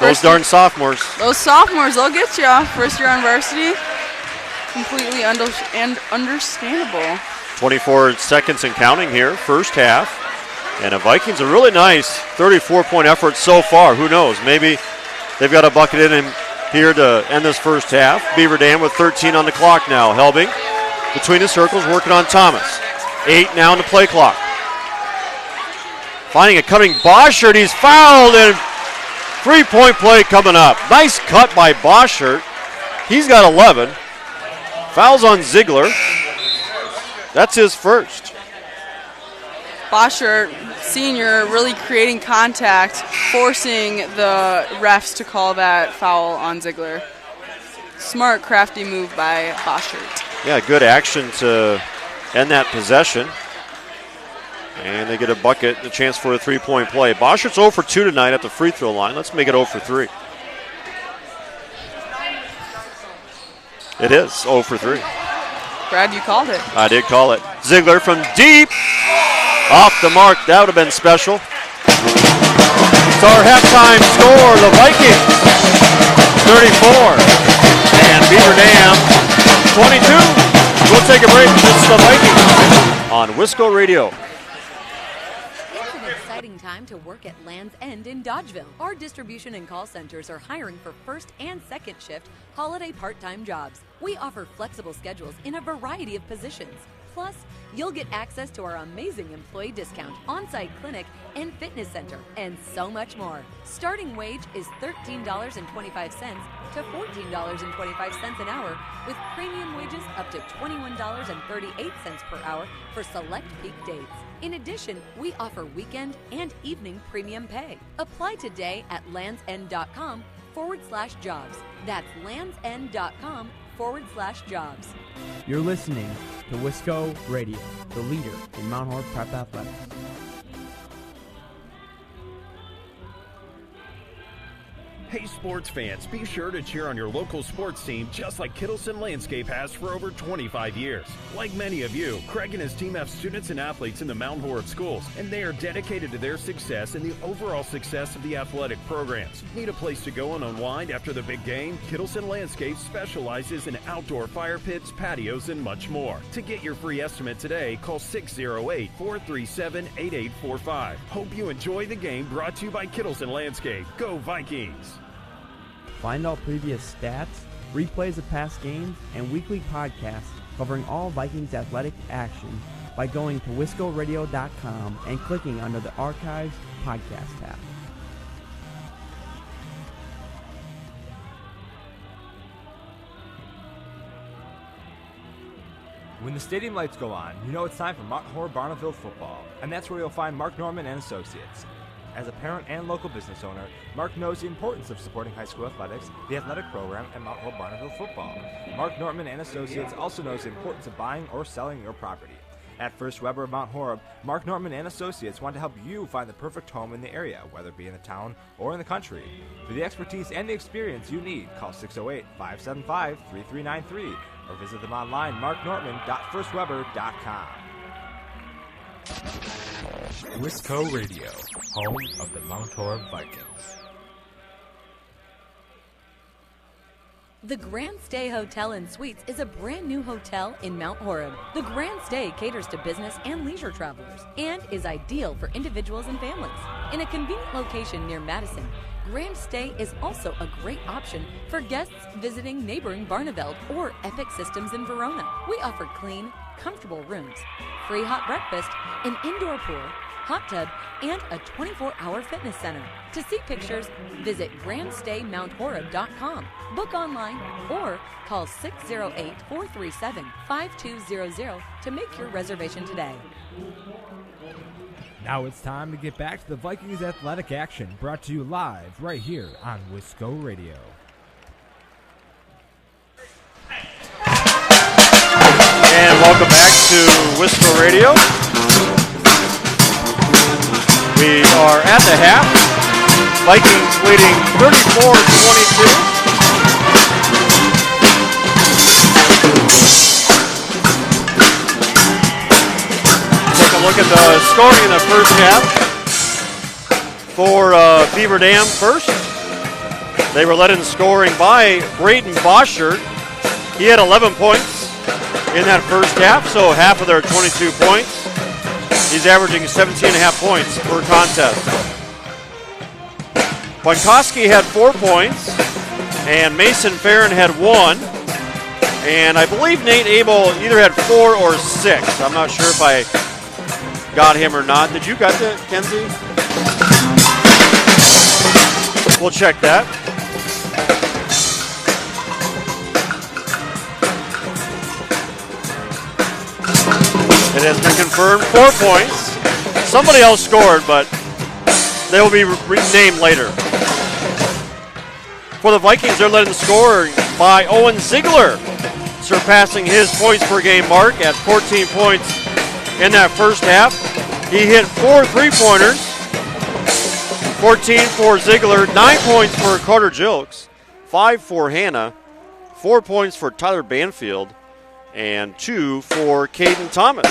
Those darn sophomores. Those sophomores, they'll get you. First year on varsity. Completely understandable. 24 seconds and counting here, first half. And the Vikings a really nice 34-point effort so far. Who knows? Maybe they've got a bucket in here to end this first half. Beaver Dam with 13 on the clock now. Helbing between the circles, working on Thomas. 8 now in the play clock. Finding a cutting Boschert. He's fouled, and three-point play coming up. Nice cut by Boschert. He's got 11. Fouls on Ziegler. That's his first. Boschert, senior, really creating contact, forcing the refs to call that foul on Ziegler. Smart, crafty move by Boschert. Yeah, good action to end that possession. And they get a bucket, a chance for a three-point play. Boschert's 0 for 2 tonight at the free throw line. Let's make it 0 for 3. It is 0 for 3. Brad, you called it. I did call it. Ziegler from deep. Off the mark. That would have been special. It's our halftime score. The Vikings 34 and Beaver Dam 22. We'll take a break. This is the Vikings on Wisco Radio. It's an exciting time to work at Land's End in Dodgeville. Our distribution and call centers are hiring for first and second shift holiday part-time jobs. We offer flexible schedules in a variety of positions. Plus, you'll get access to our amazing employee discount, on-site clinic, and fitness center, and so much more. Starting wage is $13.25 to $14.25 an hour, with premium wages up to $21.38 per hour for select peak dates. In addition, we offer weekend and evening premium pay. Apply today at landsend.com/jobs. That's landsend.com/jobs. You're listening to Wisco Radio, the leader in Mount Horeb Prep Athletics. Hey sports fans, be sure to cheer on your local sports team just like Kittleson Landscape has for over 25 years. Like many of you, Craig and his team have students and athletes in the Mount Horeb schools, and they are dedicated to their success and the overall success of the athletic programs. Need a place to go and unwind after the big game? Kittleson Landscape specializes in outdoor fire pits, patios, and much more. To get your free estimate today, call 608-437-8845. Hope you enjoy the game, brought to you by Kittleson Landscape. Go Vikings! Find all previous stats, replays of past games, and weekly podcasts covering all Vikings athletic action by going to wiscoradio.com and clicking under the Archives podcast tab. When the stadium lights go on, you know it's time for Mount Horeb Barneville football, and that's where you'll find Mark Norman and Associates. As a parent and local business owner, Mark knows the importance of supporting high school athletics, the athletic program, and Mount Horeb Barneville football. Mark Norman and Associates also knows the importance of buying or selling your property. At First Weber of Mount Horeb, Mark Norman and Associates want to help you find the perfect home in the area, whether it be in the town or in the country. For the expertise and the experience you need, call 608-575-3393 or visit them online, marknorman.firstweber.com. Wisco Radio, home of the Mount Horeb Vikings. The Grand Stay Hotel and Suites is a brand new hotel in Mount Horeb. The Grand Stay caters to business and leisure travelers and is ideal for individuals and families. In a convenient location near Madison, Grand Stay is also a great option for guests visiting neighboring Barneveld or Epic Systems in Verona. We offer clean, comfortable rooms, free hot breakfast, an indoor pool, hot tub, and a 24-hour fitness center. To see pictures, visit grandstaymount.horeb.com, book online, or call 608-437-5200 to make your reservation today. Now it's time to get back to the Vikings athletic action, brought to you live right here on Wisco Radio. And welcome back to Wisco Radio. We are at the half. Vikings leading 34-22. Take a look at the scoring in the first half. For Beaver Dam first, they were led in scoring by Braden Boschert. He had 11 points in that first half, so half of their 22 points. He's averaging 17.5 points per contest. Bonkowski had 4 points, and Mason Farron had 1. And I believe Nate Abel either had 4 or 6. I'm not sure if I got him or not. Did you got that, Kenzie? We'll check that. It has been confirmed, 4 points. Somebody else scored, but they will be renamed later. For the Vikings, they're led in scoring by Owen Ziegler, surpassing his points per game mark at 14 points in that first half. He hit 4 3-pointers, 14 for Ziegler, 9 points for Carter Jilks, 5 for Hannah, 4 points for Tyler Banfield, and 2 for Caden Thomas.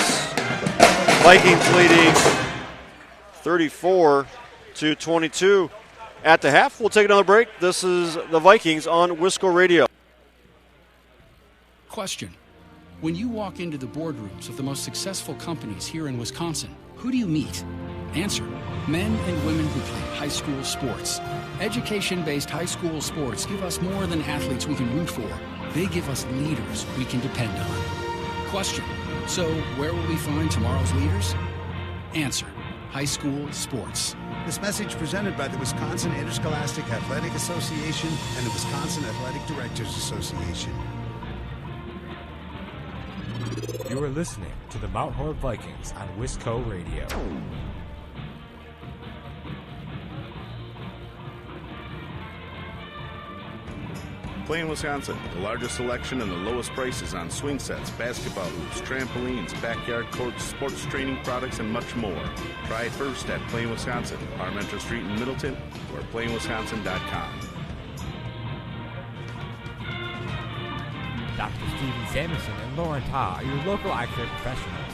Vikings leading 34-22 at the half. We'll take another break. This is the Vikings on Wisco Radio. Question. When you walk into the boardrooms of the most successful companies here in Wisconsin, who do you meet? Answer. Men and women who play high school sports. Education-based high school sports give us more than athletes we can root for. They give us leaders we can depend on. Question. So where will we find tomorrow's leaders? Answer. High school sports. This message presented by the Wisconsin Interscholastic Athletic Association and the Wisconsin Athletic Directors Association. You are listening to the Mount Horeb Vikings on Wisco Radio. Plain, Wisconsin, the largest selection and the lowest prices on swing sets, basketball hoops, trampolines, backyard courts, sports training products, and much more. Try it first at Plain, Wisconsin, Parmenter Street in Middleton, or plainwisconsin.com. Dr. Steven Samuelson and Lauren Ta are your local eye care professionals.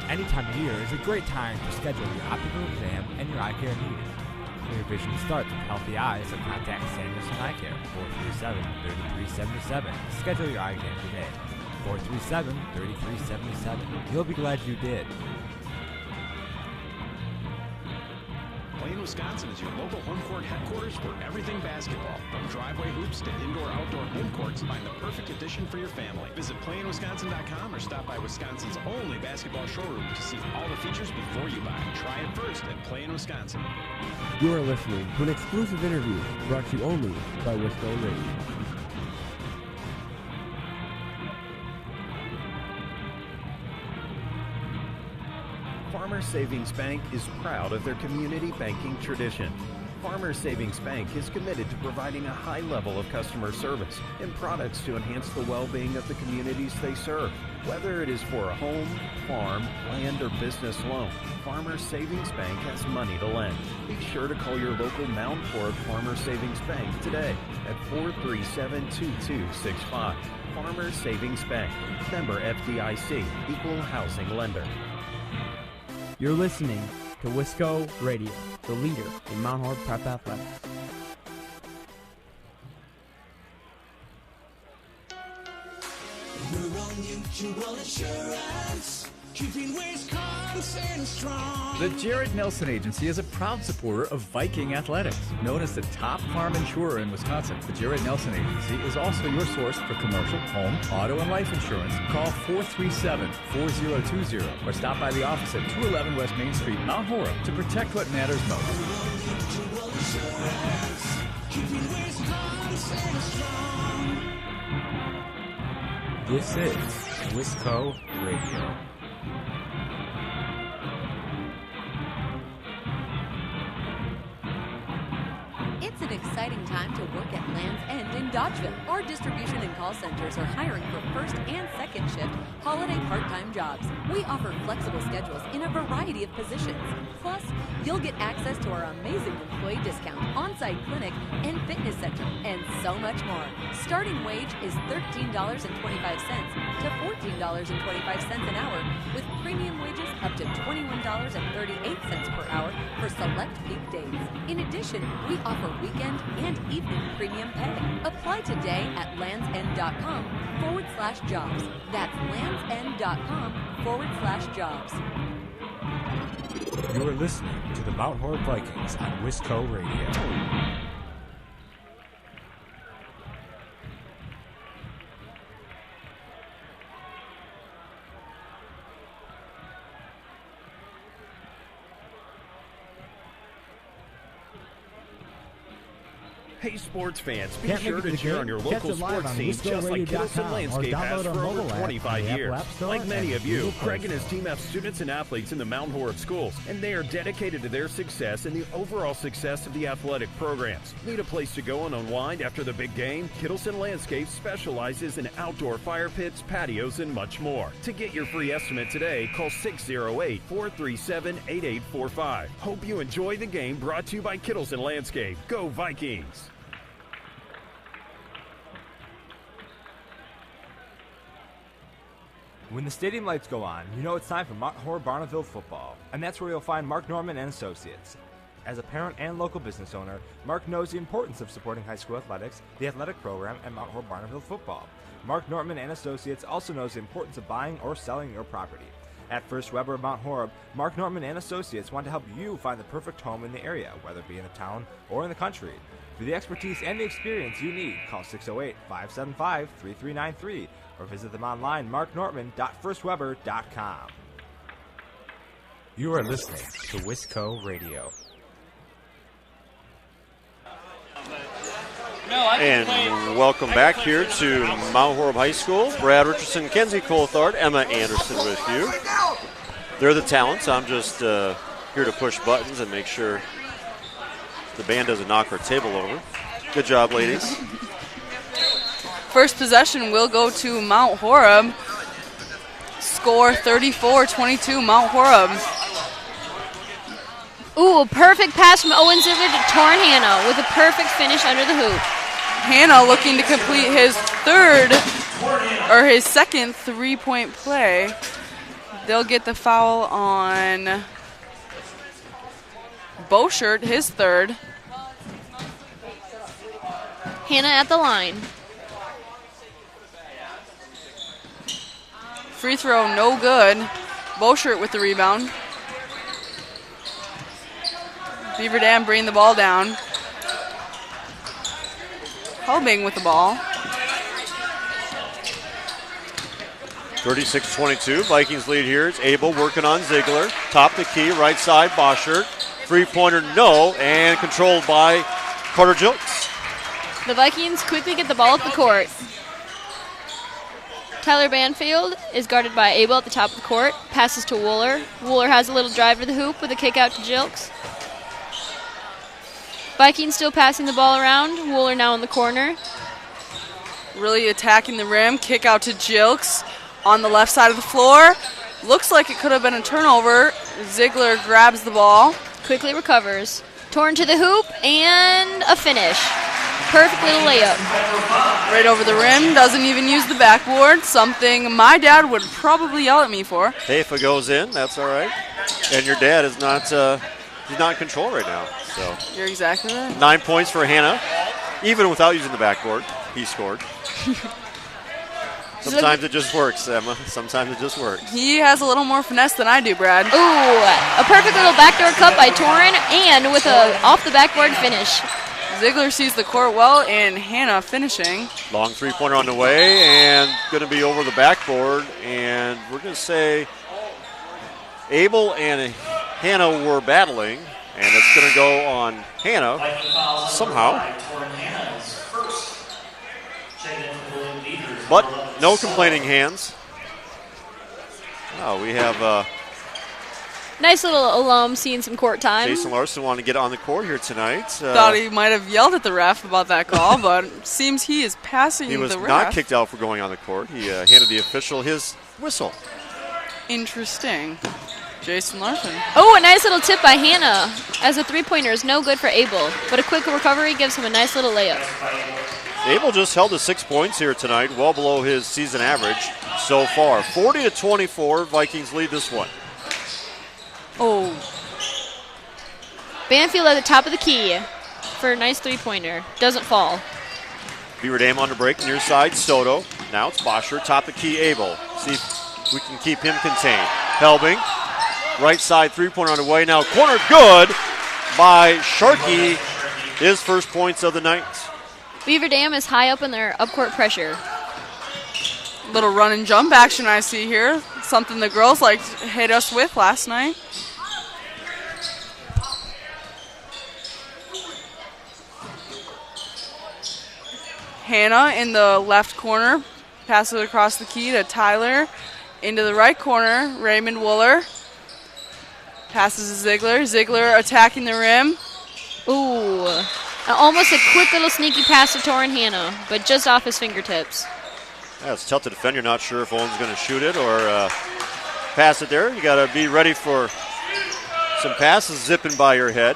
Any time of year is a great time to schedule your optical exam and your eye care needs. Clear vision starts with healthy eyes, so contact Samuelson Eye Care, 437-3377. Schedule your eye exam today. 437-3377. You'll be glad you did. Plain, Wisconsin is your local home court headquarters for everything basketball. From driveway hoops to indoor-outdoor home courts, find the perfect addition for your family. Visit plainwisconsin.com or stop by Wisconsin's only basketball showroom to see all the features before you buy. Try it first at Plain, Wisconsin. You are listening to an exclusive interview brought to you only by Wisco Radio. Farmers Savings Bank is proud of their community banking tradition. Farmers Savings Bank is committed to providing a high level of customer service and products to enhance the well-being of the communities they serve. Whether it is for a home, farm, land, or business loan, Farmers Savings Bank has money to lend. Be sure to call your local Mount Horeb Farmers Savings Bank today at 437-2265. Farmers Savings Bank, member FDIC, equal housing lender. You're listening to Wisco Radio, the leader in Mount Horeb Prep Athletics. Rural Mutual Insurance, keeping Wisconsin strong. The Jared Nelson Agency is a proud supporter of Viking Athletics. Known as the top farm insurer in Wisconsin, the Jared Nelson Agency is also your source for commercial, home, auto, and life insurance. Call 437-4020 or stop by the office at 211 West Main Street, Mount Horeb, to protect what matters most. Mutual Insurance, keeping Wisconsin strong. This is Wisco Radio. It's an exciting time to work at Land's End in Dodgeville. Our distribution and call centers are hiring for first and second shift holiday part-time jobs. We offer flexible schedules in a variety of positions. Plus, you'll get access to our amazing employee discount, on-site clinic, and fitness center, and so much more. Starting wage is $13.25 to $14.25 an hour, with premium wages up to $21.38 per hour for select peak days. In addition, we offer weekend and evening premium pay. Apply today at landsend.com/jobs. That's landsend.com/jobs. You are listening to the Mount Horeb Vikings on Wisco Radio. Hey, sports fans, be sure to cheer on your local sports team just like Kittleson Landscape has for over 25 years. Like many of you, Craig and his team have students and athletes in the Mount Horeb schools, and they are dedicated to their success and the overall success of the athletic programs. Need a place to go and unwind after the big game? Kittleson Landscape specializes in outdoor fire pits, patios, and much more. To get your free estimate today, call 608-437-8845. Hope you enjoy the game, brought to you by Kittleson Landscape. Go Vikings! When the stadium lights go on, you know it's time for Mount Horeb Barneville football, and that's where you'll find Mark Norman and Associates. As a parent and local business owner, Mark knows the importance of supporting high school athletics, the athletic program, and Mount Horeb Barneville football. Mark Norman and Associates also knows the importance of buying or selling your property. At First Weber of Mount Horeb, Mark Norman and Associates want to help you find the perfect home in the area, whether it be in a town or in the country. For the expertise and the experience you need, call 608-575-3393 or visit them online, marknorman.firstweber.com. You are listening to Wisco Radio. And welcome back here to Mount Horeb High School. Brad Richardson, Kenzie Coulthard, Emma Anderson with you. They're the talents. I'm just here to push buttons and make sure the band doesn't knock our table over. Good job, ladies. First possession will go to Mount Horeb. Score 34-22, Mount Horeb. Ooh, a perfect pass from Owen Zivler to Torrin Hanna with a perfect finish under the hoop. Hanna looking to complete his second three-point play. They'll get the foul on Beauchert, his third. Hanna at the line. Free throw, no good. Beauchert with the rebound. Beaver Dam bring the ball down. Helbing with the ball. 36-22, Vikings lead here. It's Abel working on Ziegler. Top the key, right side, Beauchert. Three-pointer, no, and controlled by Carter Jilks. The Vikings quickly get the ball up the court. Tyler Banfield is guarded by Abel at the top of the court. Passes to Wooler. Wooler has a little drive to the hoop with a kick out to Jilks. Vikings still passing the ball around. Wooler now in the corner. Really attacking the rim. Kick out to Jilks on the left side of the floor. Looks like it could have been a turnover. Ziegler grabs the ball. Quickly recovers. Torn to the hoop and a finish. Perfect little layup. Right over the rim. Doesn't even use the backboard. Something my dad would probably yell at me for. Hey, if it goes in, that's all right. And your dad is not he's not in control right now. So You're exactly right. 9 points for Hannah. Even without using the backboard, he scored. Sometimes it just works, Emma. Sometimes it just works. He has a little more finesse than I do, Brad. Ooh, a perfect little backdoor cut by Torin, and with a off the backboard finish. Ziegler sees the court well, and Hannah finishing. Long three-pointer on the way, and going to be over the backboard. And we're going to say Abel and Hannah were battling, and it's going to go on Hannah somehow. But no complaining hands. Oh, we have Nice little alum seeing some court time. Jason Larson wanting to get on the court here tonight. Thought he might have yelled at the ref about that call, but seems he is passing the ref. He was not kicked out for going on the court. He handed the official his whistle. Interesting. Jason Larson. Oh, a nice little tip by Hannah, as a three-pointer is no good for Abel, but a quick recovery gives him a nice little layup. Abel just held to 6 points here tonight, well below his season average so far. 40-24, Vikings lead this one. Oh. Banfield at the top of the key for a nice three-pointer. Doesn't fall. Beaver Dam on the break, near side, Soto. Now it's Bosher, top of the key, Abel. See if we can keep him contained. Helbing, right side three-pointer on the way. Now corner good by Sharkey. His first points of the night. Beaver Dam is high up in their upcourt pressure. Little run and jump action I see here. Something the girls like hit us with last night. Hannah in the left corner. Passes it across the key to Tyler. Into the right corner, Raymond Wooler. Passes to Ziegler. Ziegler attacking the rim. Ooh. Almost a quick little sneaky pass to Torin Hannah, but just off his fingertips. Yeah, it's tough to defend. You're not sure if Owen's going to shoot it or pass it there. You got to be ready for some passes zipping by your head.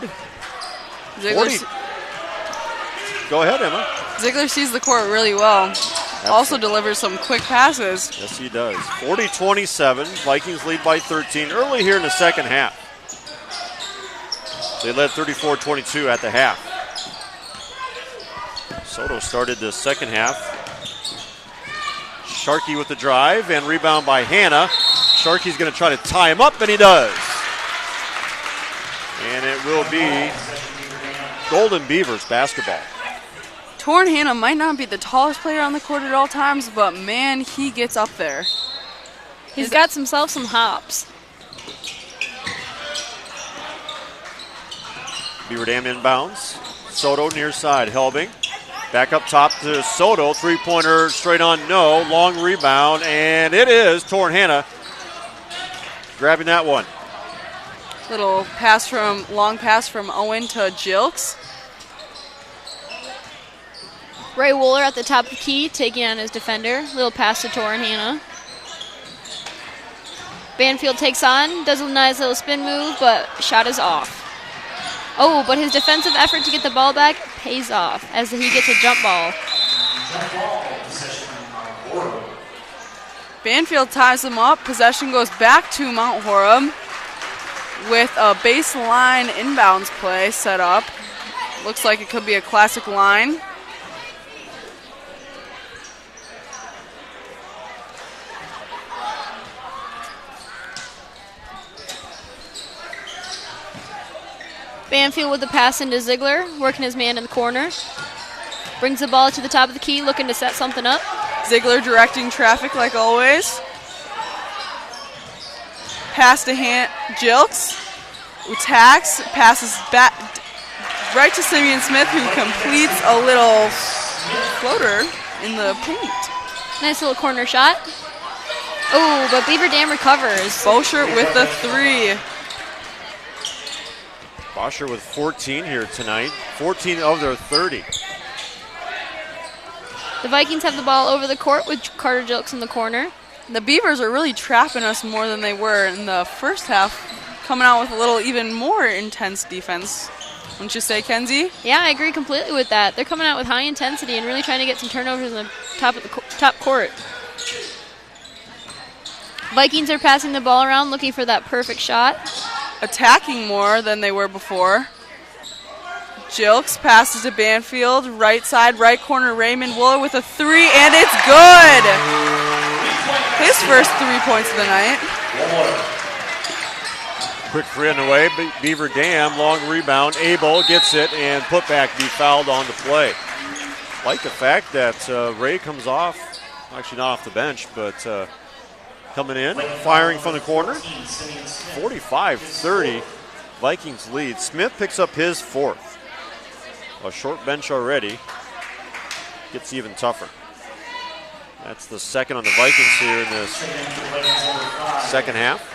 Go ahead, Emma. Ziegler sees the court really well. Absolutely. Also delivers some quick passes. Yes, he does. 40-27. Vikings lead by 13 early here in the second half. They led 34-22 at the half. Soto started the second half. Sharkey with the drive and rebound by Hannah. Sharkey's going to try to tie him up, and he does. And it will be Golden Beavers basketball. Torin Hannah might not be the tallest player on the court at all times, but man, he gets up there. He's got himself some hops. Beaver Dam inbounds. Soto near side, Helbing. Back up top to Soto. Three-pointer straight on, no. Long rebound, and it is Torin Hannah grabbing that one. Long pass from Owen to Jilks. Ray Wooler at the top of the key, taking on his defender. Little pass to Torin Hannah. Banfield takes on, does a nice little spin move, but shot is off. Oh, but his defensive effort to get the ball back pays off as he gets a jump ball. Banfield ties them up. Possession goes back to Mount Horeb with a baseline inbounds play set up. Looks like it could be a classic line. Banfield with the pass into Ziegler, working his man in the corner. Brings the ball to the top of the key, looking to set something up. Ziegler directing traffic like always. Pass to Jilks. Attacks, passes back right to Simeon Smith, who completes a little floater in the paint. Nice little corner shot. Oh, but Beaver Dam recovers. Bosher with the three. Bosher with 14 here tonight, 14 of their 30. The Vikings have the ball over the court with Carter Jilks in the corner. The Beavers are really trapping us more than they were in the first half, coming out with a little even more intense defense. Wouldn't you say, Kenzie? Yeah, I agree completely with that. They're coming out with high intensity and really trying to get some turnovers in the top court. Vikings are passing the ball around, looking for that perfect shot. Attacking more than they were before. Jilks passes to Banfield, right side, right corner, Raymond Wooler with a three, and it's good! His first 3 points of the night. Quick three on the way, Beaver Dam, long rebound, Abel gets it, and putback be fouled on the play. Like the fact that Ray comes off, actually not off the bench, but coming in, firing from the corner. 45-30, Vikings lead. Smith picks up his fourth. A short bench already. Gets even tougher. That's the second on the Vikings here in this second half.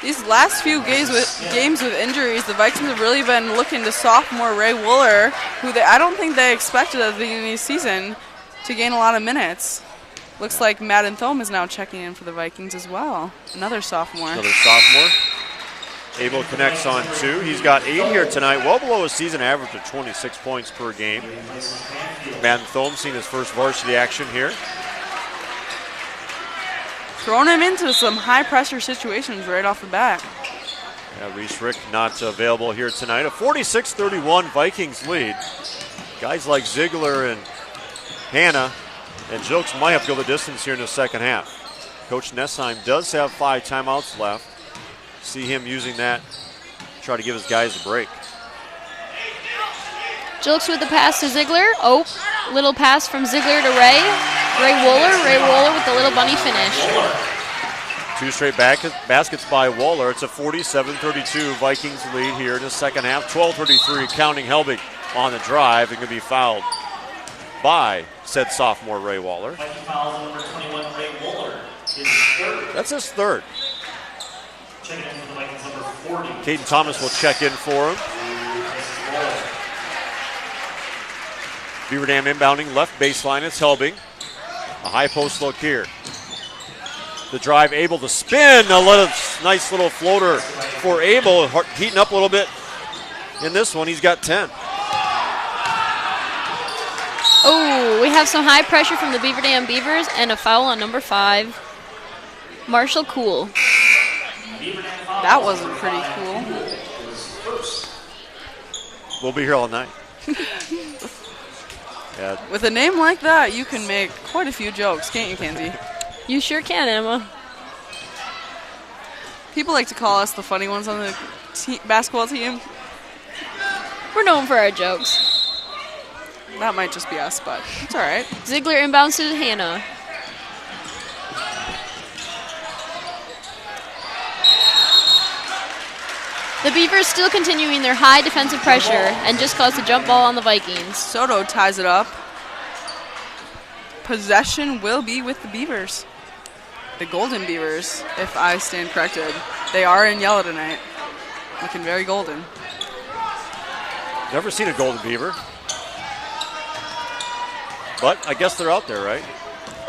These last few games with injuries, the Vikings have really been looking to sophomore Ray Wooler, who I don't think they expected at the beginning of the season to gain a lot of minutes. Looks like Madden Thome is now checking in for the Vikings as well. Another sophomore. Another sophomore. Abel connects on two. He's got 8 here tonight, well below his season average of 26 points per game. Madden Thome seeing his first varsity action here. Throwing him into some high-pressure situations right off the bat. Yeah, Reese Rick not available here tonight. A 46-31 Vikings lead. Guys like Ziegler and Hanna and Jilks might have to go the distance here in the second half. Coach Nessheim does have 5 timeouts left. See him using that, try to give his guys a break. Jilks with the pass to Ziegler. Oh, little pass from Ziegler to Ray. Ray Wooler with the little bunny finish. 2 straight baskets by Waller. It's a 47-32 Vikings lead here in the second half. 12-33 counting Helbig on the drive and going to be fouled by said sophomore Ray Waller. That's his third. Caden Thomas will check in for him. Beaver Dam inbounding left baseline. It's Helbig. A high post look here. The drive, able to spin. A nice little floater for Abel. Heating up a little bit in this one. He's got 10. Oh, we have some high pressure from the Beaver Dam Beavers and a foul on number 5, Marshall Cool. That wasn't pretty cool. We'll be here all night. Yeah. With a name like that, you can make quite a few jokes, can't you, Kenzie? You sure can, Emma. People like to call us the funny ones on the basketball team. We're known for our jokes. That might just be us, but it's all right. Ziegler inbounds to Hanna. The Beavers still continuing their high defensive pressure and just caused a jump ball on the Vikings. Soto ties it up. Possession will be with the Beavers. The Golden Beavers, if I stand corrected. They are in yellow tonight. Looking very golden. Never seen a Golden Beaver. But I guess they're out there, right?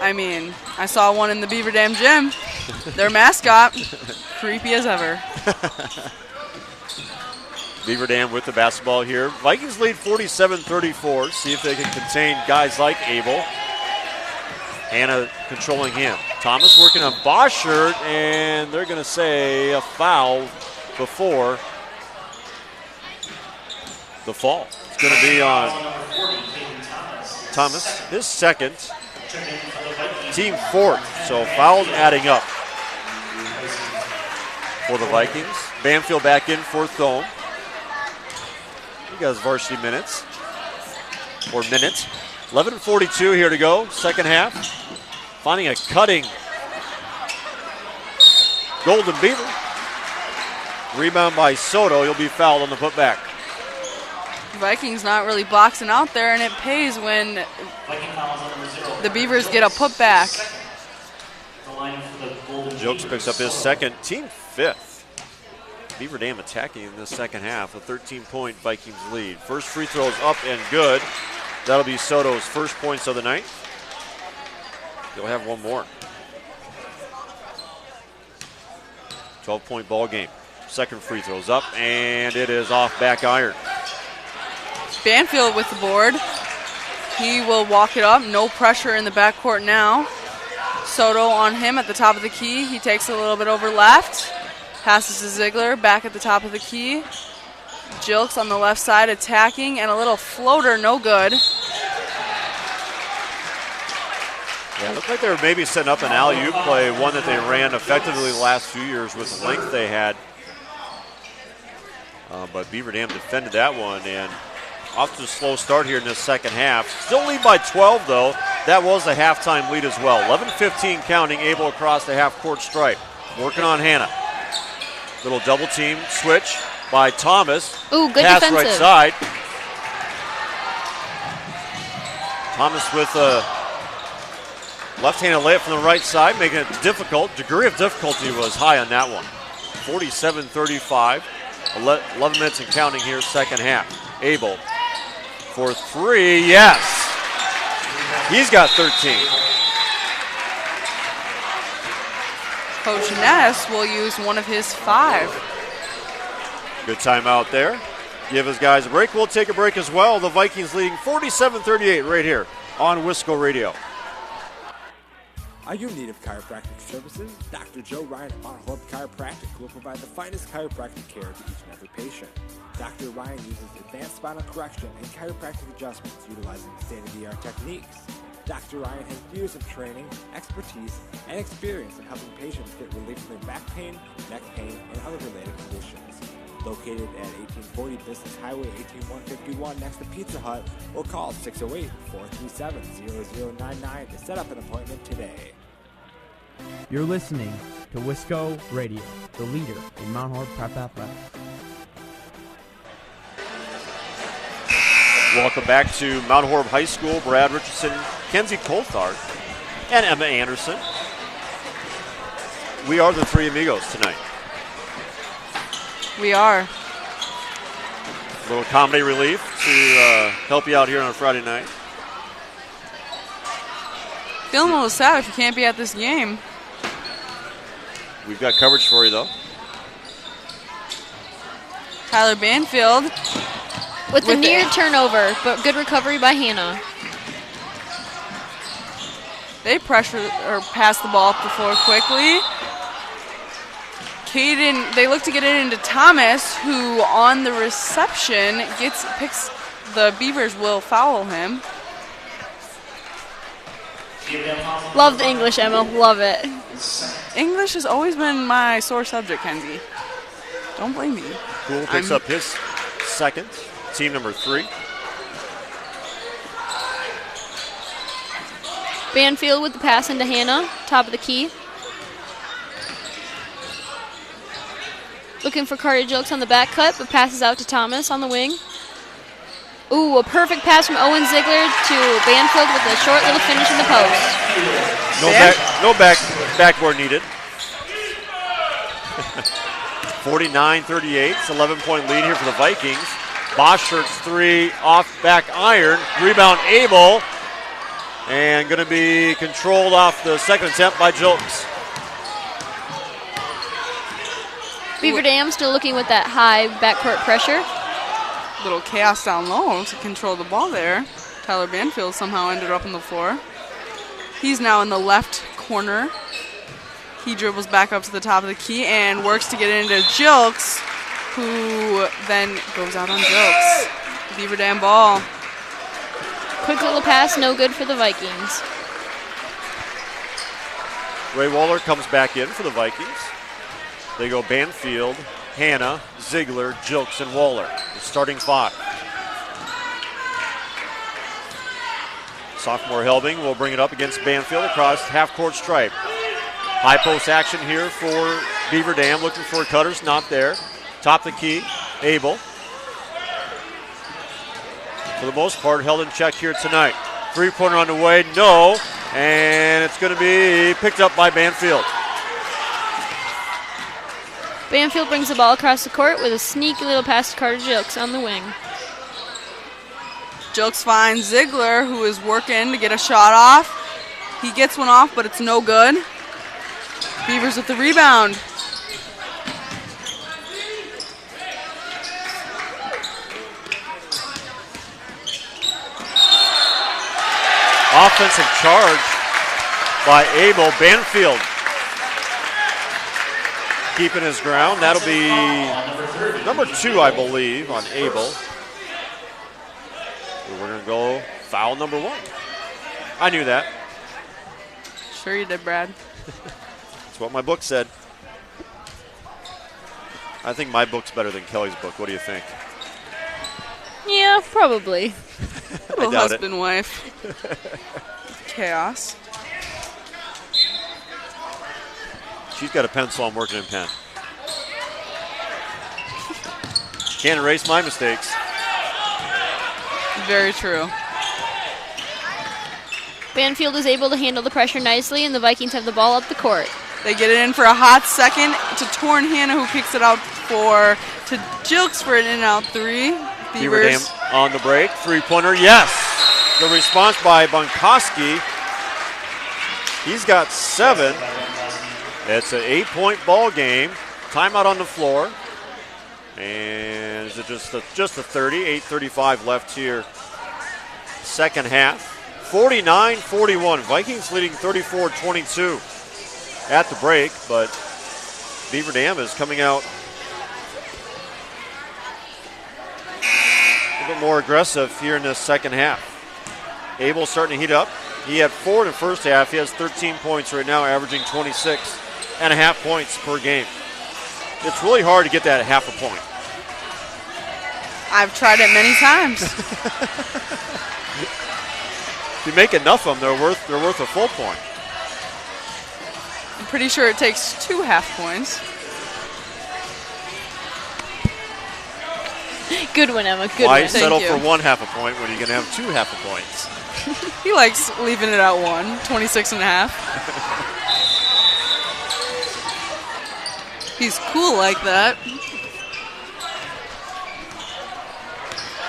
I mean, I saw one in the Beaver Dam gym. Their mascot, creepy as ever. Beaver Dam with the basketball here. Vikings lead 47-34. See if they can contain guys like Abel. Hanna controlling him. Thomas working on Bosher, and they're going to say a foul before the fall. It's going to be on Thomas, his second, team fourth. So foul adding up for the Vikings. Banfield back in for Thome. He got his varsity minutes, or minute. 11:42 here to go, second half. Finding a cutting Golden Beaver. Rebound by Soto. He'll be fouled on the putback. Vikings not really boxing out there, and it pays when the Beavers get a putback. Jokes picks up his second, team fifth. Beaver Dam attacking in the second half. A 13-point Vikings lead. First free throw is up and good. That'll be Soto's first points of the night. He'll have one more. 12-point ball game. Second free throw's up, and it is off back iron. Banfield with the board. He will walk it up. No pressure in the backcourt now. Soto on him at the top of the key. He takes a little bit over left. Passes to Ziegler, back at the top of the key. Jilks on the left side attacking, and a little floater, no good. Yeah, it looked like they were maybe setting up an alley-oop play, one that they ran effectively the last few years with the length they had. But Beaver Dam defended that one, and off to a slow start here in this second half. Still lead by 12, though. That was a halftime lead as well. 11-15 counting, able across the half-court stripe. Working on Hannah. Little double team switch by Thomas. Ooh, good pass defensive. right side. Thomas with a left-handed layup from the right side, making it difficult. Degree of difficulty was high on that one. 47-35. 11 minutes and counting here, second half. Abel for three, yes. He's got 13. Coach Ness will use one of his 5. Good timeout there. Give his guys a break. We'll take a break as well. The Vikings leading 47-38 right here on Wisco Radio. Are you in need of chiropractic services? Dr. Joe Ryan of Mount Horeb Chiropractic will provide the finest chiropractic care to each and every patient. Dr. Ryan uses advanced spinal correction and chiropractic adjustments utilizing state-of-the-art techniques. Dr. Ryan has years of training, expertise, and experience in helping patients get relief from their back pain, neck pain, and other related conditions. Located at 1840 Business Highway 18151 next to Pizza Hut, or call 608-437-0099 to set up an appointment today. You're listening to Wisco Radio, the leader in Mount Horeb Prep Athletics. Welcome back to Mount Horeb High School. Brad Richardson, Kenzie Coulthard, and Emma Anderson. We are the three amigos tonight. We are. A little comedy relief to help you out here on a Friday night. Feeling a little sad if you can't be at this game. We've got coverage for you, though. Tyler Banfield. With the near turnover, but good recovery by Hannah. They pass the ball up the floor quickly. Caden, they look to get it into Thomas, who on the reception picks the Beavers will foul him. Love the English, Emma. Love it. English has always been my sore subject, Kenzie. Don't blame me. Cool picks up his second. Team number 3. Banfield with the pass into Hannah, top of the key. Looking for Carter Jokes on the back cut, but passes out to Thomas on the wing. Ooh, a perfect pass from Owen Ziegler to Banfield with a short little finish in the post. No backboard needed. 49-38. It's an 11-point lead here for the Vikings. Boschart's 3 off back iron. Rebound Abel. And going to be controlled off the second attempt by Jokes. Beaver Dam still looking with that high backcourt pressure. Little chaos down low to control the ball there. Tyler Banfield somehow ended up on the floor. He's now in the left corner. He dribbles back up to the top of the key and works to get into Jilks, who then goes out on Jokes. Beaver Dam ball. Quick little pass, no good for the Vikings. Ray Waller comes back in for the Vikings. They go Banfield, Hannah, Ziegler, Jilks, and Waller. The starting 5. Sophomore Helbing will bring it up against Banfield across half-court stripe. High post action here for Beaver Dam, looking for cutters, not there. Top of the key, Abel. For the most part, held in check here tonight. 3-pointer on the way, no. And it's going to be picked up by Banfield. Banfield brings the ball across the court with a sneaky little pass to Carter Jilks on the wing. Jilks finds Ziegler, who is working to get a shot off. He gets one off, but it's no good. Beavers with the rebound. Offensive charge by Abel. Banfield keeping his ground. That'll be number 2, I believe, on Abel. We're going to go foul number 1. I knew that. Sure you did, Brad. That's what my book said. I think my book's better than Kelly's book. What do you think? Yeah, probably. Little doubt husband, it. wife. Chaos. She's got a pencil. I'm working in pen. Can't erase my mistakes. Very true. Banfield is able to handle the pressure nicely, and the Vikings have the ball up the court. They get it in for a hot second to Torn Hanna, who kicks it out to Jilks for an in-out 3. Beaver Dam on the break. 3-pointer, yes. The response by Bunkoski. He's got 7. It's an 8-point ball game. Timeout on the floor. And is it just a 30? 8:35 left here. Second half. 49-41. Vikings leading 34-22 at the break, but Beaver Dam is coming out a little bit more aggressive here in this second half. Abel starting to heat up. He had 4 in the first half. He has 13 points right now, averaging 26.5 points per game. It's really hard to get that half a point. I've tried it many times. If you make enough of them, they're worth a full point. I'm pretty sure it takes 2 half points. Good one, Emma. Good Why one. settle for 1 half a point when you're going to have 2 half a points? He likes leaving it at 1, 26.5. He's cool like that.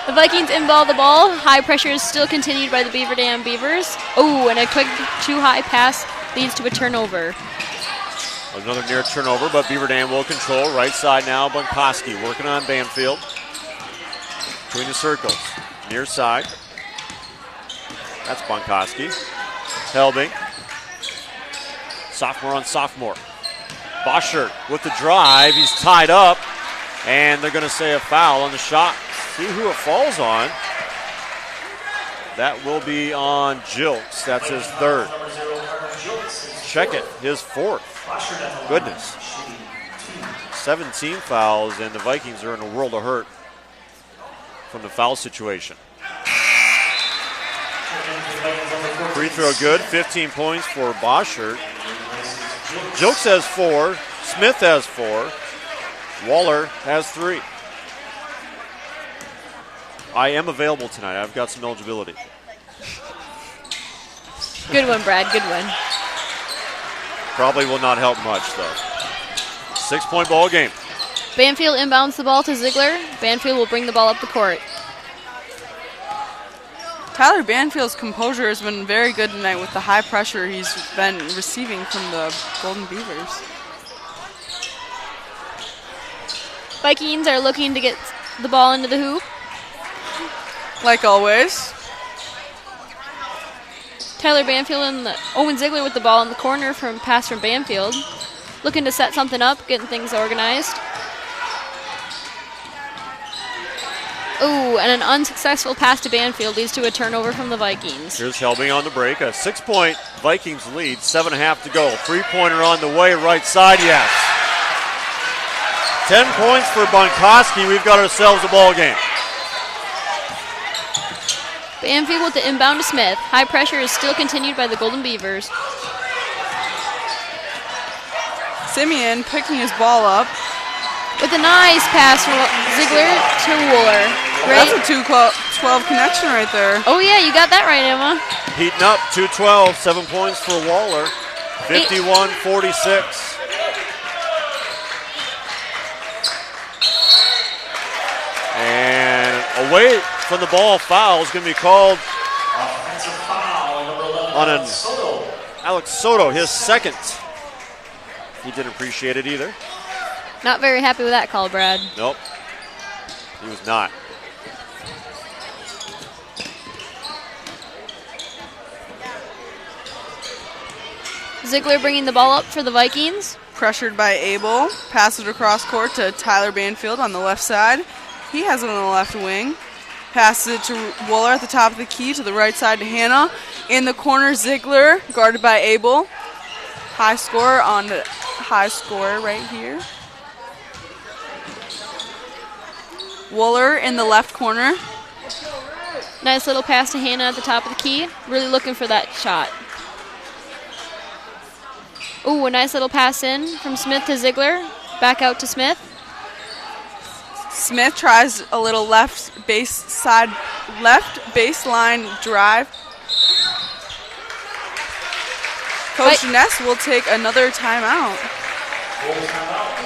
The Vikings inball the ball. High pressure is still continued by the Beaver Dam Beavers. Oh, and a quick too high pass leads to a turnover. Another near turnover, but Beaver Dam will control. Right side now, Bunkoski working on Banfield. Between the circles. Near side. That's Bunkoski. Helbing. Sophomore on sophomore. Boschert with the drive. He's tied up. And they're going to say a foul on the shot. See who it falls on. That will be on Jilks. That's his 3rd. Check it, his 4th. Goodness. 17 fouls, and the Vikings are in a world of hurt from the foul situation. Free throw good, 15 points for Boschert. Jilks has 4, Smith has 4, Waller has 3. I am available tonight. I've got some eligibility. Good one, Brad. Good one. Probably will not help much, though. 6-point ball game. Banfield inbounds the ball to Ziegler. Banfield will bring the ball up the court. Tyler Banfield's composure has been very good tonight with the high pressure he's been receiving from the Golden Beavers. Vikings are looking to get the ball into the hoop. Like always. Tyler Banfield and Owen Ziegler with the ball in the corner from pass from Banfield. Looking to set something up, getting things organized. Ooh, and an unsuccessful pass to Banfield leads to a turnover from the Vikings. Here's Helbing on the break. A 6-point Vikings lead, 7.5 to go. 3-pointer on the way, right side, yes. 10 points for Bunkoski. We've got ourselves a ball game. Banfield with the inbound to Smith. High pressure is still continued by the Golden Beavers. Simeon picking his ball up. With a nice pass from Ziegler to Wooler. Great. That's a 2-12 connection right there. Oh, yeah, you got that right, Emma. Heating up, 2-12, 7 points for Waller. 51-46. Away from the ball, foul is going to be called on an Alex Soto, his second. He didn't appreciate it either. Not very happy with that call, Brad. Nope, he was not. Ziegler bringing the ball up for the Vikings. Pressured by Abel. Pass it across court to Tyler Banfield on the left side. He has it on the left wing. Passes it to Wooler at the top of the key to the right side to Hannah. In the corner, Ziegler, guarded by Abel. High score on the high score right here. Wooler in the left corner. Nice little pass to Hannah at the top of the key. Really looking for that shot. Ooh, a nice little pass in from Smith to Ziegler. Back out to Smith. Smith tries a little left baseline drive. Coach Ness will take another timeout.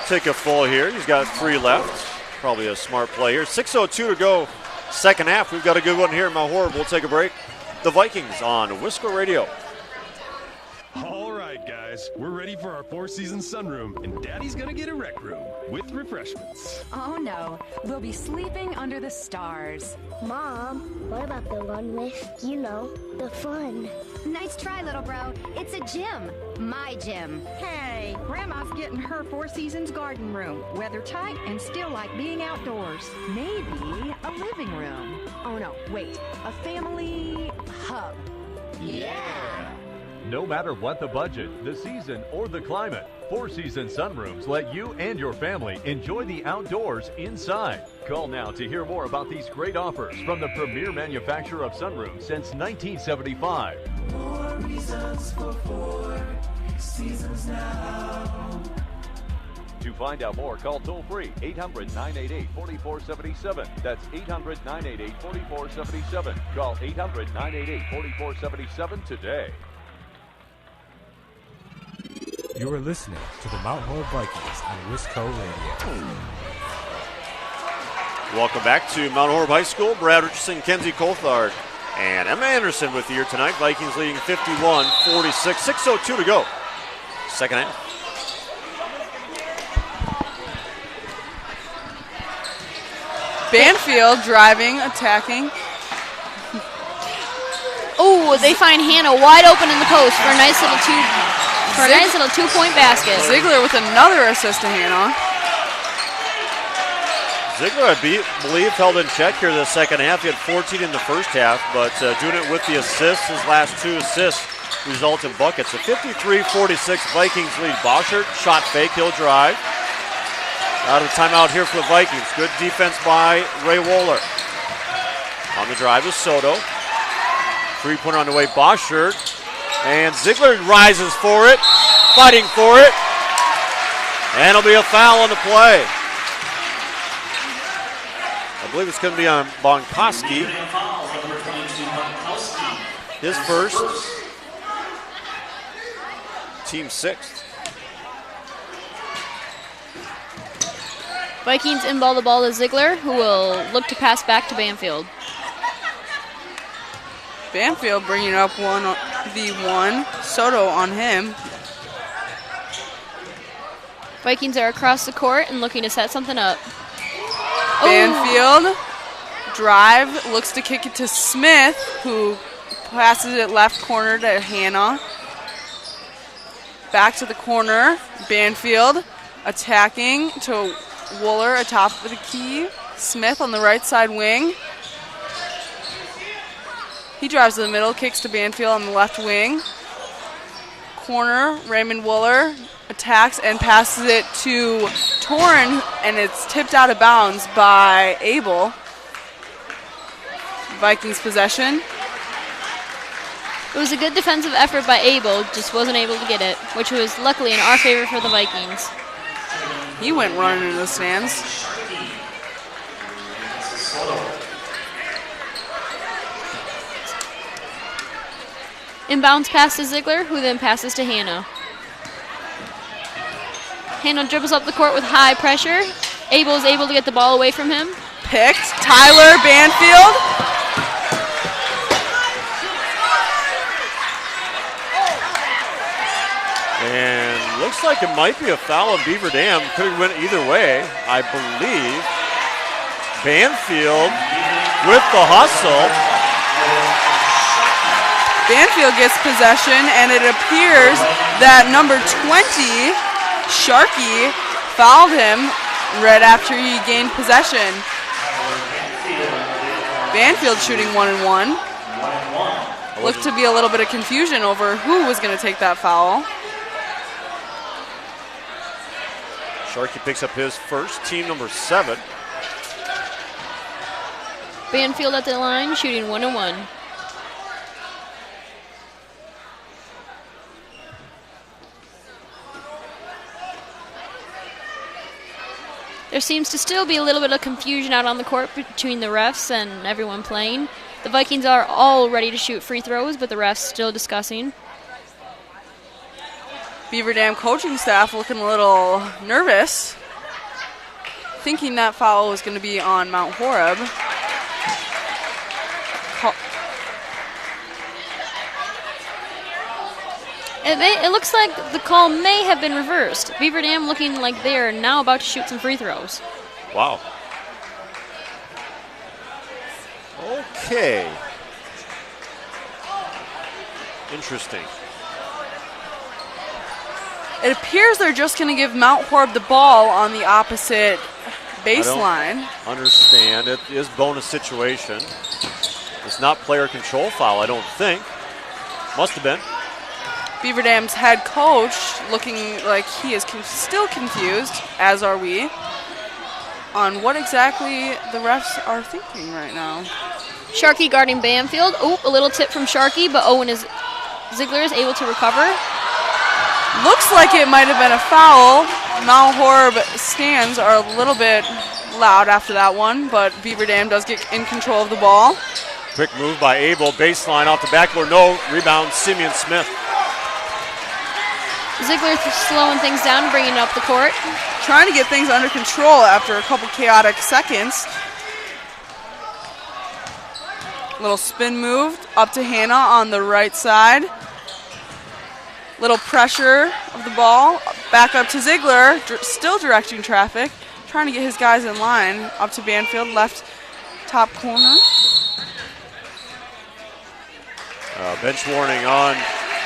Take a full here. He's got 3 left. Probably a smart play here. 6:02 to go, second half. We've got a good one here in Mount Horeb. We'll take a break. The Vikings on Wisco Radio. All right, guys, we're ready for our 4-season sunroom, and Daddy's gonna get a rec room with refreshments. Oh no, we'll be sleeping under the stars. Mom, what about the one with, the fun? Nice try, little bro. It's a gym. My gym. Hey, Grandma's getting her 4 Seasons garden room. Weather tight and still like being outdoors. Maybe a living room. Oh no, wait, a family hub. Yeah! No matter what the budget, the season, or the climate, 4 Seasons Sunrooms let you and your family enjoy the outdoors inside. Call now to hear more about these great offers from the premier manufacturer of sunroofs since 1975. 4 reasons for 4 seasons now. To find out more, call toll-free 800-988-4477. That's 800-988-4477. Call 800-988-4477 today. You are listening to the Mount Horeb Vikings on Wisco Radio. Welcome back to Mount Horeb High School. Brad Richardson, Kenzie Coulthard, and Emma Anderson with you here tonight. Vikings leading 51-46. 6:02 to go. Second half. Banfield driving, attacking. Oh, they find Hannah wide open in the post for a nice little two-point basket. Ziegler with another assist to Hannah. Ziegler, I believe, held in check here the second half. He had 14 in the first half, but doing it with the assists, his last 2 assists result in buckets. So 53-46, Vikings lead. Boschert, shot fake, he'll drive. Out of timeout here for the Vikings. Good defense by Ray Wohler. On the drive is Soto. 3-pointer on the way, Boschert. And Ziegler rises for it, fighting for it. And it'll be a foul on the play. I believe it's going to be on Bonkoski. His first. Team 6th. Vikings inball the ball to Ziegler, who will look to pass back to Banfield. Banfield bringing up 1v1. Soto on him. Vikings are across the court and looking to set something up. Banfield drive, looks to kick it to Smith, who passes it left corner to Hannah. Back to the corner. Banfield attacking to Wooler atop of the key. Smith on the right side wing. He drives to the middle, kicks to Banfield on the left wing. Corner, Raymond Wooler attacks and passes it to Torren, and it's tipped out of bounds by Abel. Vikings possession. It was a good defensive effort by Abel, just wasn't able to get it, which was luckily in our favor for the Vikings. He went running into the stands. Inbounds pass to Ziegler, who then passes to Hannah. Hannah dribbles up the court with high pressure. Abel is able to get the ball away from him. picked. Tyler Banfield. And looks like it might be a foul on Beaver Dam. Could have went either way, I believe. Banfield with the hustle. Banfield gets possession, and it appears that number 20, Sharkey, fouled him right after he gained possession. Banfield shooting 1-1. Looked to be a little bit of confusion over who was going to take that foul. Sharkey picks up his first, team number 7. Banfield at the line, shooting 1-1. There seems to still be a little bit of confusion out on the court between the refs and everyone playing. The Vikings are all ready to shoot free throws, but the refs still discussing. Beaver Dam coaching staff looking a little nervous, thinking that foul was going to be on Mount Horeb. It looks like the call may have been reversed. Beaver Dam looking like they are now about to shoot some free throws. Wow. Okay. Interesting. It appears they're just going to give Mount Horeb the ball on the opposite baseline. I don't understand. It is bonus situation. It's not player control foul, I don't think. Must have been. Beaver Dam's head coach looking like he is still confused, as are we, on what exactly the refs are thinking right now. Sharkey guarding Banfield. Oh, a little tip from Sharkey, but Ziegler is able to recover. Looks like it might have been a foul. Mount Horeb stands are a little bit loud after that one, but Beaver Dam does get in control of the ball. Quick move by Abel, baseline off the backboard, no rebound, Simeon Smith. Ziegler slowing things down, bringing up the court. Trying to get things under control after a couple chaotic seconds. Little spin move up to Hannah on the right side. Little pressure of the ball. Back up to Ziegler, still directing traffic. Trying to get his guys in line. Up to Banfield, left top corner. Bench warning on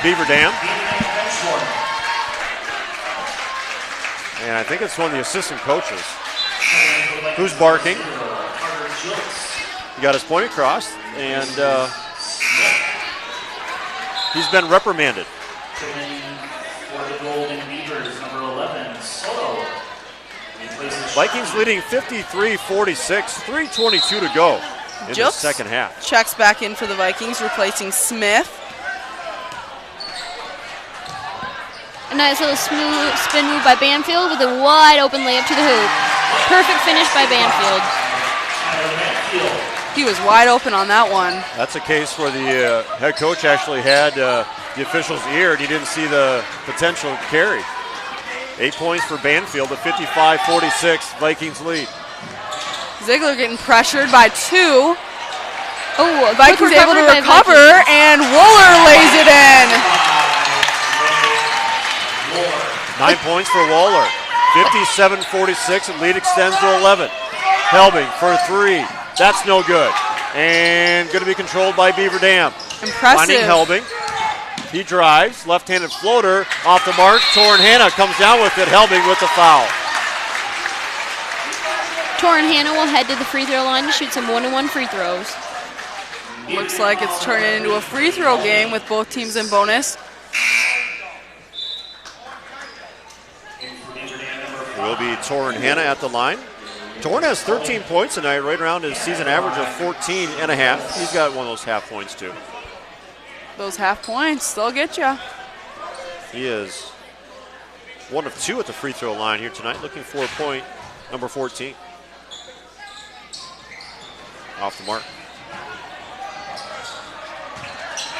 Beaver Dam. And I think it's one of the assistant coaches. Who's barking? He got his point across, and he's been reprimanded. Vikings leading 53-46, 3:22 to go in the second half. Checks back in for the Vikings, replacing Smith. A nice little smooth spin move by Banfield with a wide open layup to the hoop. Perfect finish by Banfield. He was wide open on that one. That's a case where the head coach actually had the official's ear and he didn't see the potential carry. 8 points for Banfield, a 55-46 Vikings lead. Ziegler getting pressured by 2. Oh, Vikings able to recover, and Wooler lays it in. 9 points for Waller. 57-46, and lead extends to 11. Helbing for 3. That's no good. And going to be controlled by Beaver Dam. Impressive. Finding Helbing. He drives. Left-handed floater off the mark. Torrin Hanna comes down with it. Helbing with the foul. Torrin Hanna will head to the free throw line to shoot some 1-on-1 free throws. Looks like it's turning into a free throw game with both teams in bonus. It will be Torrin Hanna at the line. Torrin has 13 points tonight, right around his season average of 14 and a half. He's got one of those half points too. Those half points, they'll get you. He is 1 of 2 at the free throw line here tonight, looking for point number 14. Off the mark.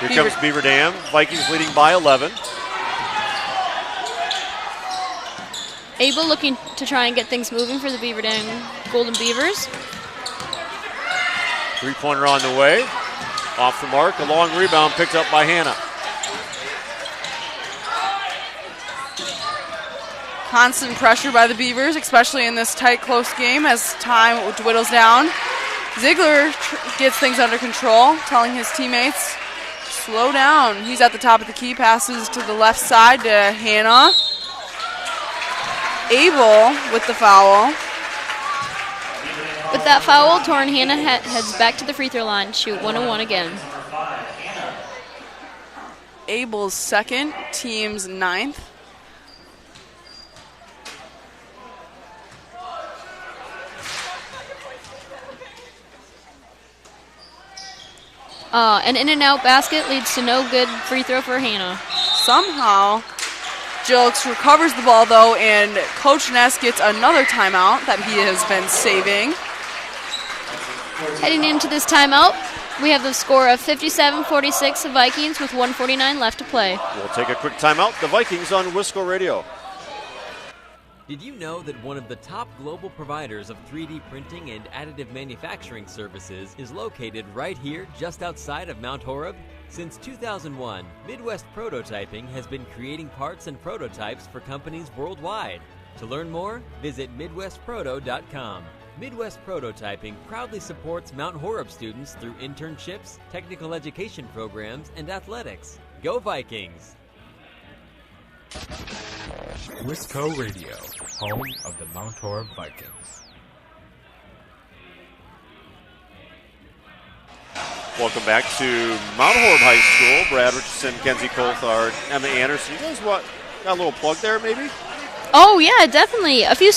Here comes Beaver Dam. Vikings leading by 11. Abel looking to try and get things moving for the Beaver Dam Golden Beavers. Three-pointer on the way. Off the mark. A long rebound picked up by Hannah. Constant pressure by the Beavers, especially in this tight, close game as time dwindles down. Ziegler gets things under control, telling his teammates, slow down. He's at the top of the key, passes to the left side to Hannah. Abel with the foul. With that foul, Torrin Hannah heads back to the free throw line. Shoot 1-1 again. Abel's second, team's ninth. An in-and-out basket leads to no good free throw for Hannah. Somehow, Jilks recovers the ball, though, and Coach Ness gets another timeout that he has been saving. Heading into this timeout, we have the score of 57-46 Vikings with 1:49 left to play. We'll take a quick timeout. The Vikings on Wisco Radio. Did you know that one of the top global providers of 3D printing and additive manufacturing services is located right here just outside of Mount Horeb? Since 2001, Midwest Prototyping has been creating parts and prototypes for companies worldwide. To learn more, visit MidwestProto.com. Midwest Prototyping proudly supports Mount Horeb students through internships, technical education programs, and athletics. Go Vikings! Wisco Radio, home of the Mount Horeb Vikings. Welcome back to Mount Horeb High School. Brad Richardson, Kenzie Coulthard, Emma Anderson. You guys got a little plug there, maybe? Oh yeah, definitely. A few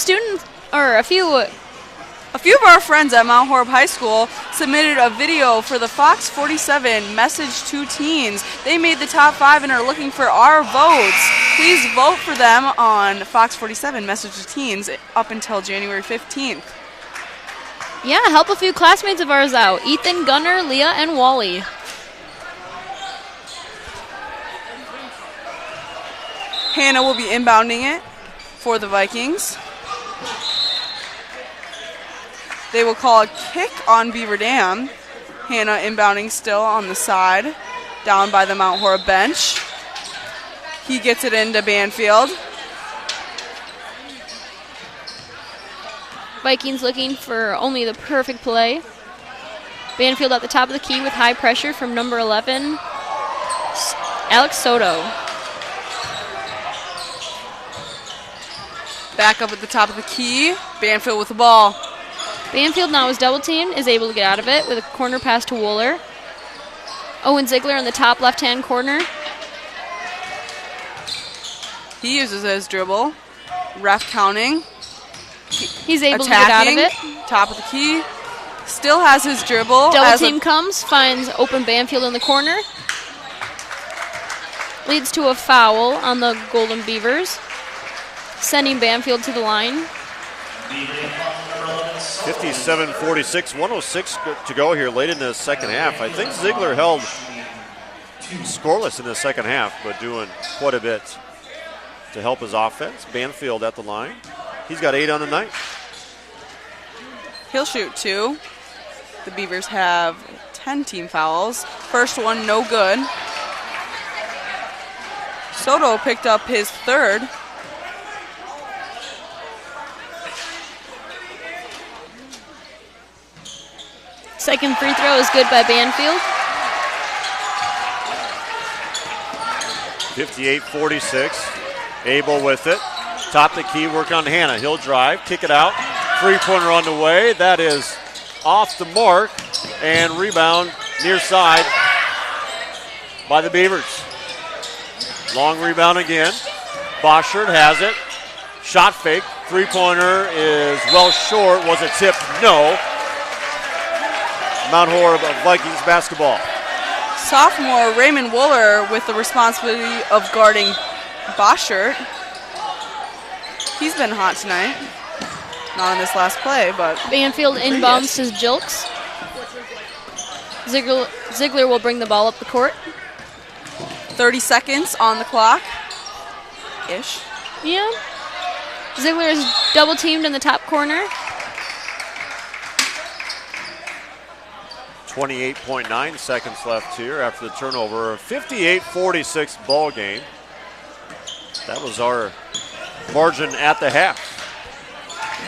of our friends at Mount Horeb High School submitted a video for the Fox 47 Message to Teens. They made the top 5 and are looking for our votes. Please vote for them on Fox 47 Message to Teens up until January 15th. Yeah, help a few classmates of ours out. Ethan, Gunnar, Leah, and Wally. Hannah will be inbounding it for the Vikings. They will call a kick on Beaver Dam. Hannah inbounding still on the side, down by the Mount Horeb bench. He gets it into Banfield. Vikings looking for only the perfect play. Banfield at the top of the key with high pressure from number 11, Alex Soto. Back up at the top of the key. Banfield with the ball. Banfield now is double teamed, is able to get out of it with a corner pass to Wooler. Owen Ziegler in the top left-hand corner. He uses his dribble. Ref counting. He's able to get out of it. Top of the key. Still has his dribble. Double team comes, finds open Banfield in the corner. Leads to a foul on the Golden Beavers, sending Banfield to the line. 57-46, 106 to go here late in the second half. I think Ziegler held scoreless in the second half, but doing quite a bit to help his offense. Banfield at the line. He's got 8 on the night. He'll shoot 2. The Beavers have 10 team fouls. First one, no good. Soto picked up his 3rd. Second free throw is good by Banfield. 58-46. Abel with it. Top the key, work on Hannah. He'll drive, kick it out. Three-pointer on the way. That is off the mark. And rebound near side by the Beavers. Long rebound again. Boschert has it. Shot fake. Three-pointer is well short. Was it tipped? No. Mount Horeb Vikings basketball. Sophomore Raymond Wooler with the responsibility of guarding Boschert. He's been hot tonight. Not on this last play, but Banfield inbounds to Jilks. Ziegler will bring the ball up the court. 30 seconds on the clock. Ish. Yeah. Ziegler is double teamed in the top corner. 28.9 seconds left here after the turnover. A 58-46 ball game. That was our margin at the half.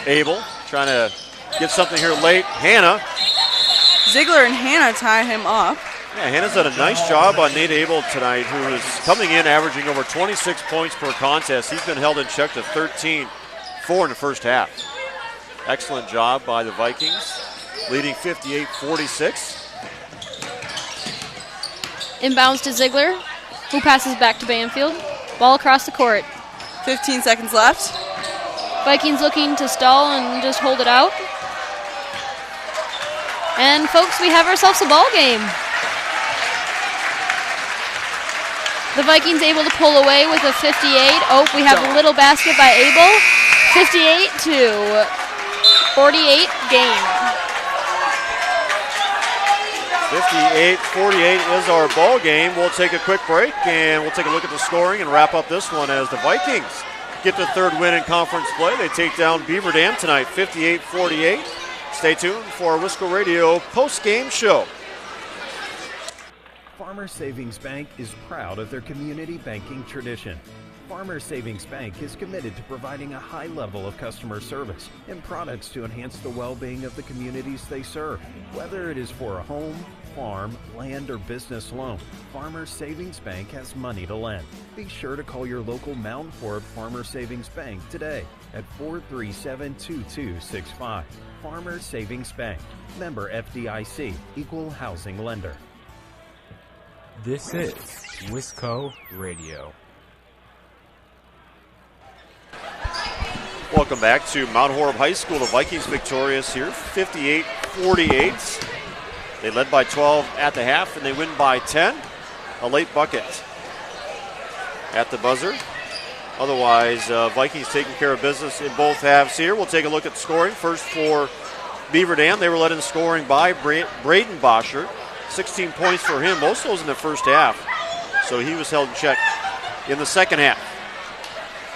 Abel trying to get something here late. Hannah. Ziegler and Hannah tie him up. Yeah, Hannah's done a nice job on Nate Abel tonight, who is coming in averaging over 26 points per contest. He's been held in check to 13-4 in the first half. Excellent job by the Vikings, leading 58-46. Inbounds to Ziegler, who passes back to Banfield. Ball across the court. 15 seconds left. Vikings looking to stall and just hold it out. And folks, we have ourselves a ball game. The Vikings able to pull away with a 58. Oh, we have a little basket by Abel. 58-48 game. 58-48 is our ball game. We'll take a quick break and we'll take a look at the scoring and wrap up this one as the Vikings get the third win in conference play. They take down Beaver Dam tonight, 58-48. Stay tuned for our Wisco Radio post-game show. Farmers Savings Bank is proud of their community banking tradition. Farmers Savings Bank is committed to providing a high level of customer service and products to enhance the well-being of the communities they serve. Whether it is for a home, farm, land, or business loan, Farmers Savings Bank has money to lend. Be sure to call your local Mount Horeb Farmers Savings Bank today at 437-2265. Farmers Savings Bank, member FDIC, equal housing lender. This is Wisco Radio. Welcome back to Mount Horeb High School. The Vikings victorious here, 58-48. They led by 12 at the half, and they win by 10. A late bucket at the buzzer. Otherwise, Vikings taking care of business in both halves here. We'll take a look at the scoring. First for Beaver Dam, they were led in scoring by Braden Boschert. 16 points for him, most of those in the first half. So he was held in check in the second half.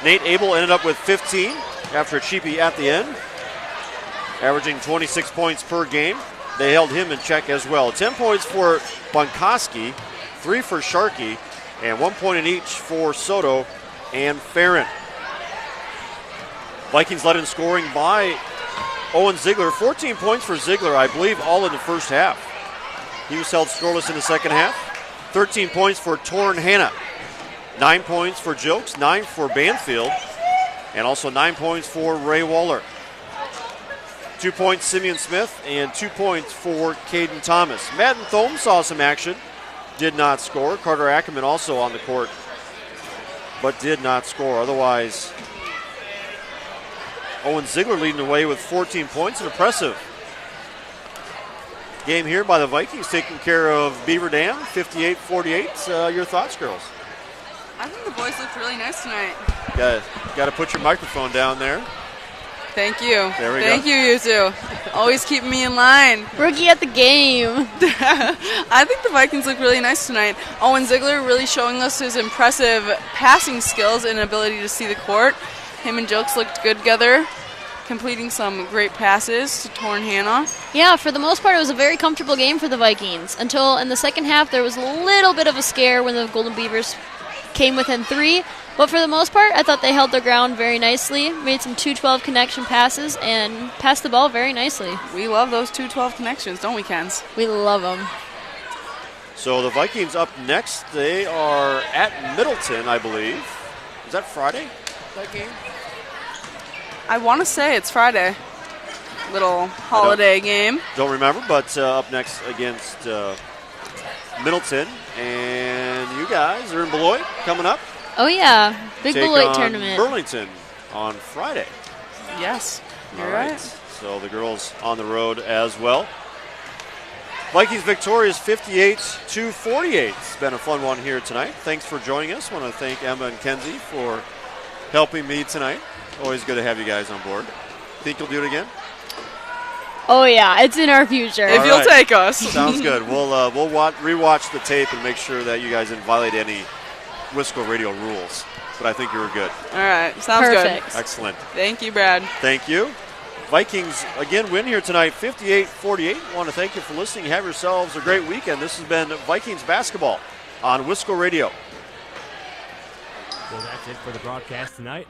Nate Abel ended up with 15 after a cheapie at the end, averaging 26 points per game. They held him in check as well. 10 points for Bonkoski, 3 for Sharkey, and 1 point in each for Soto and Farron. Vikings led in scoring by Owen Ziegler. 14 points for Ziegler, I believe, all in the first half. He was held scoreless in the second half. 13 points for Torrin Hanna. 9 points for Jokes, 9 for Banfield, and also 9 points for Ray Waller. 2 points Simeon Smith, and 2 points for Caden Thomas. Madden Thome saw some action, did not score. Carter Ackerman also on the court, but did not score. Otherwise, Owen Ziegler leading the way with 14 points. An impressive game here by the Vikings, taking care of Beaver Dam, 58-48. Your thoughts, girls? I think the boys looked really nice tonight. Got to put your microphone down there. Thank you. There we go. Thank you, you two. Always keeping me in line. Rookie at the game. I think the Vikings look really nice tonight. Owen Ziegler really showing us his impressive passing skills and ability to see the court. Him and Jokes looked good together, completing some great passes to Torrin Hanna. Yeah, for the most part, it was a very comfortable game for the Vikings until in the second half there was a little bit of a scare when the Golden Beavers came within 3. But for the most part, I thought they held their ground very nicely, made some 2-12 connection passes, and passed the ball very nicely. We love those 2-12 connections, don't we, Kens? We love them. So the Vikings up next. They are at Middleton, I believe. Is that Friday, that game? I want to say it's Friday. Little holiday game. Don't remember, but up next against Middleton. And you guys are in Beloit coming up. Oh, yeah. Big Take Beloit on tournament. Burlington on Friday. Yes, you're All right. So the girls on the road as well. Vikings victorious 58-48. It's been a fun one here tonight. Thanks for joining us. I want to thank Emma and Kenzie for helping me tonight. Always good to have you guys on board. Think you'll do it again? Oh, yeah. It's in our future. If you'll take us. Sounds good. We'll rewatch the tape and make sure that you guys didn't violate any Wisco Radio rules. But I think you were good. All right. Sounds Perfect. good. Excellent. Thank you, Brad. Thank you. Vikings again win here tonight, 58-48. Want to thank you for listening. Have yourselves a great weekend. This has been Vikings basketball on Wisco Radio. Well, that's it for the broadcast tonight.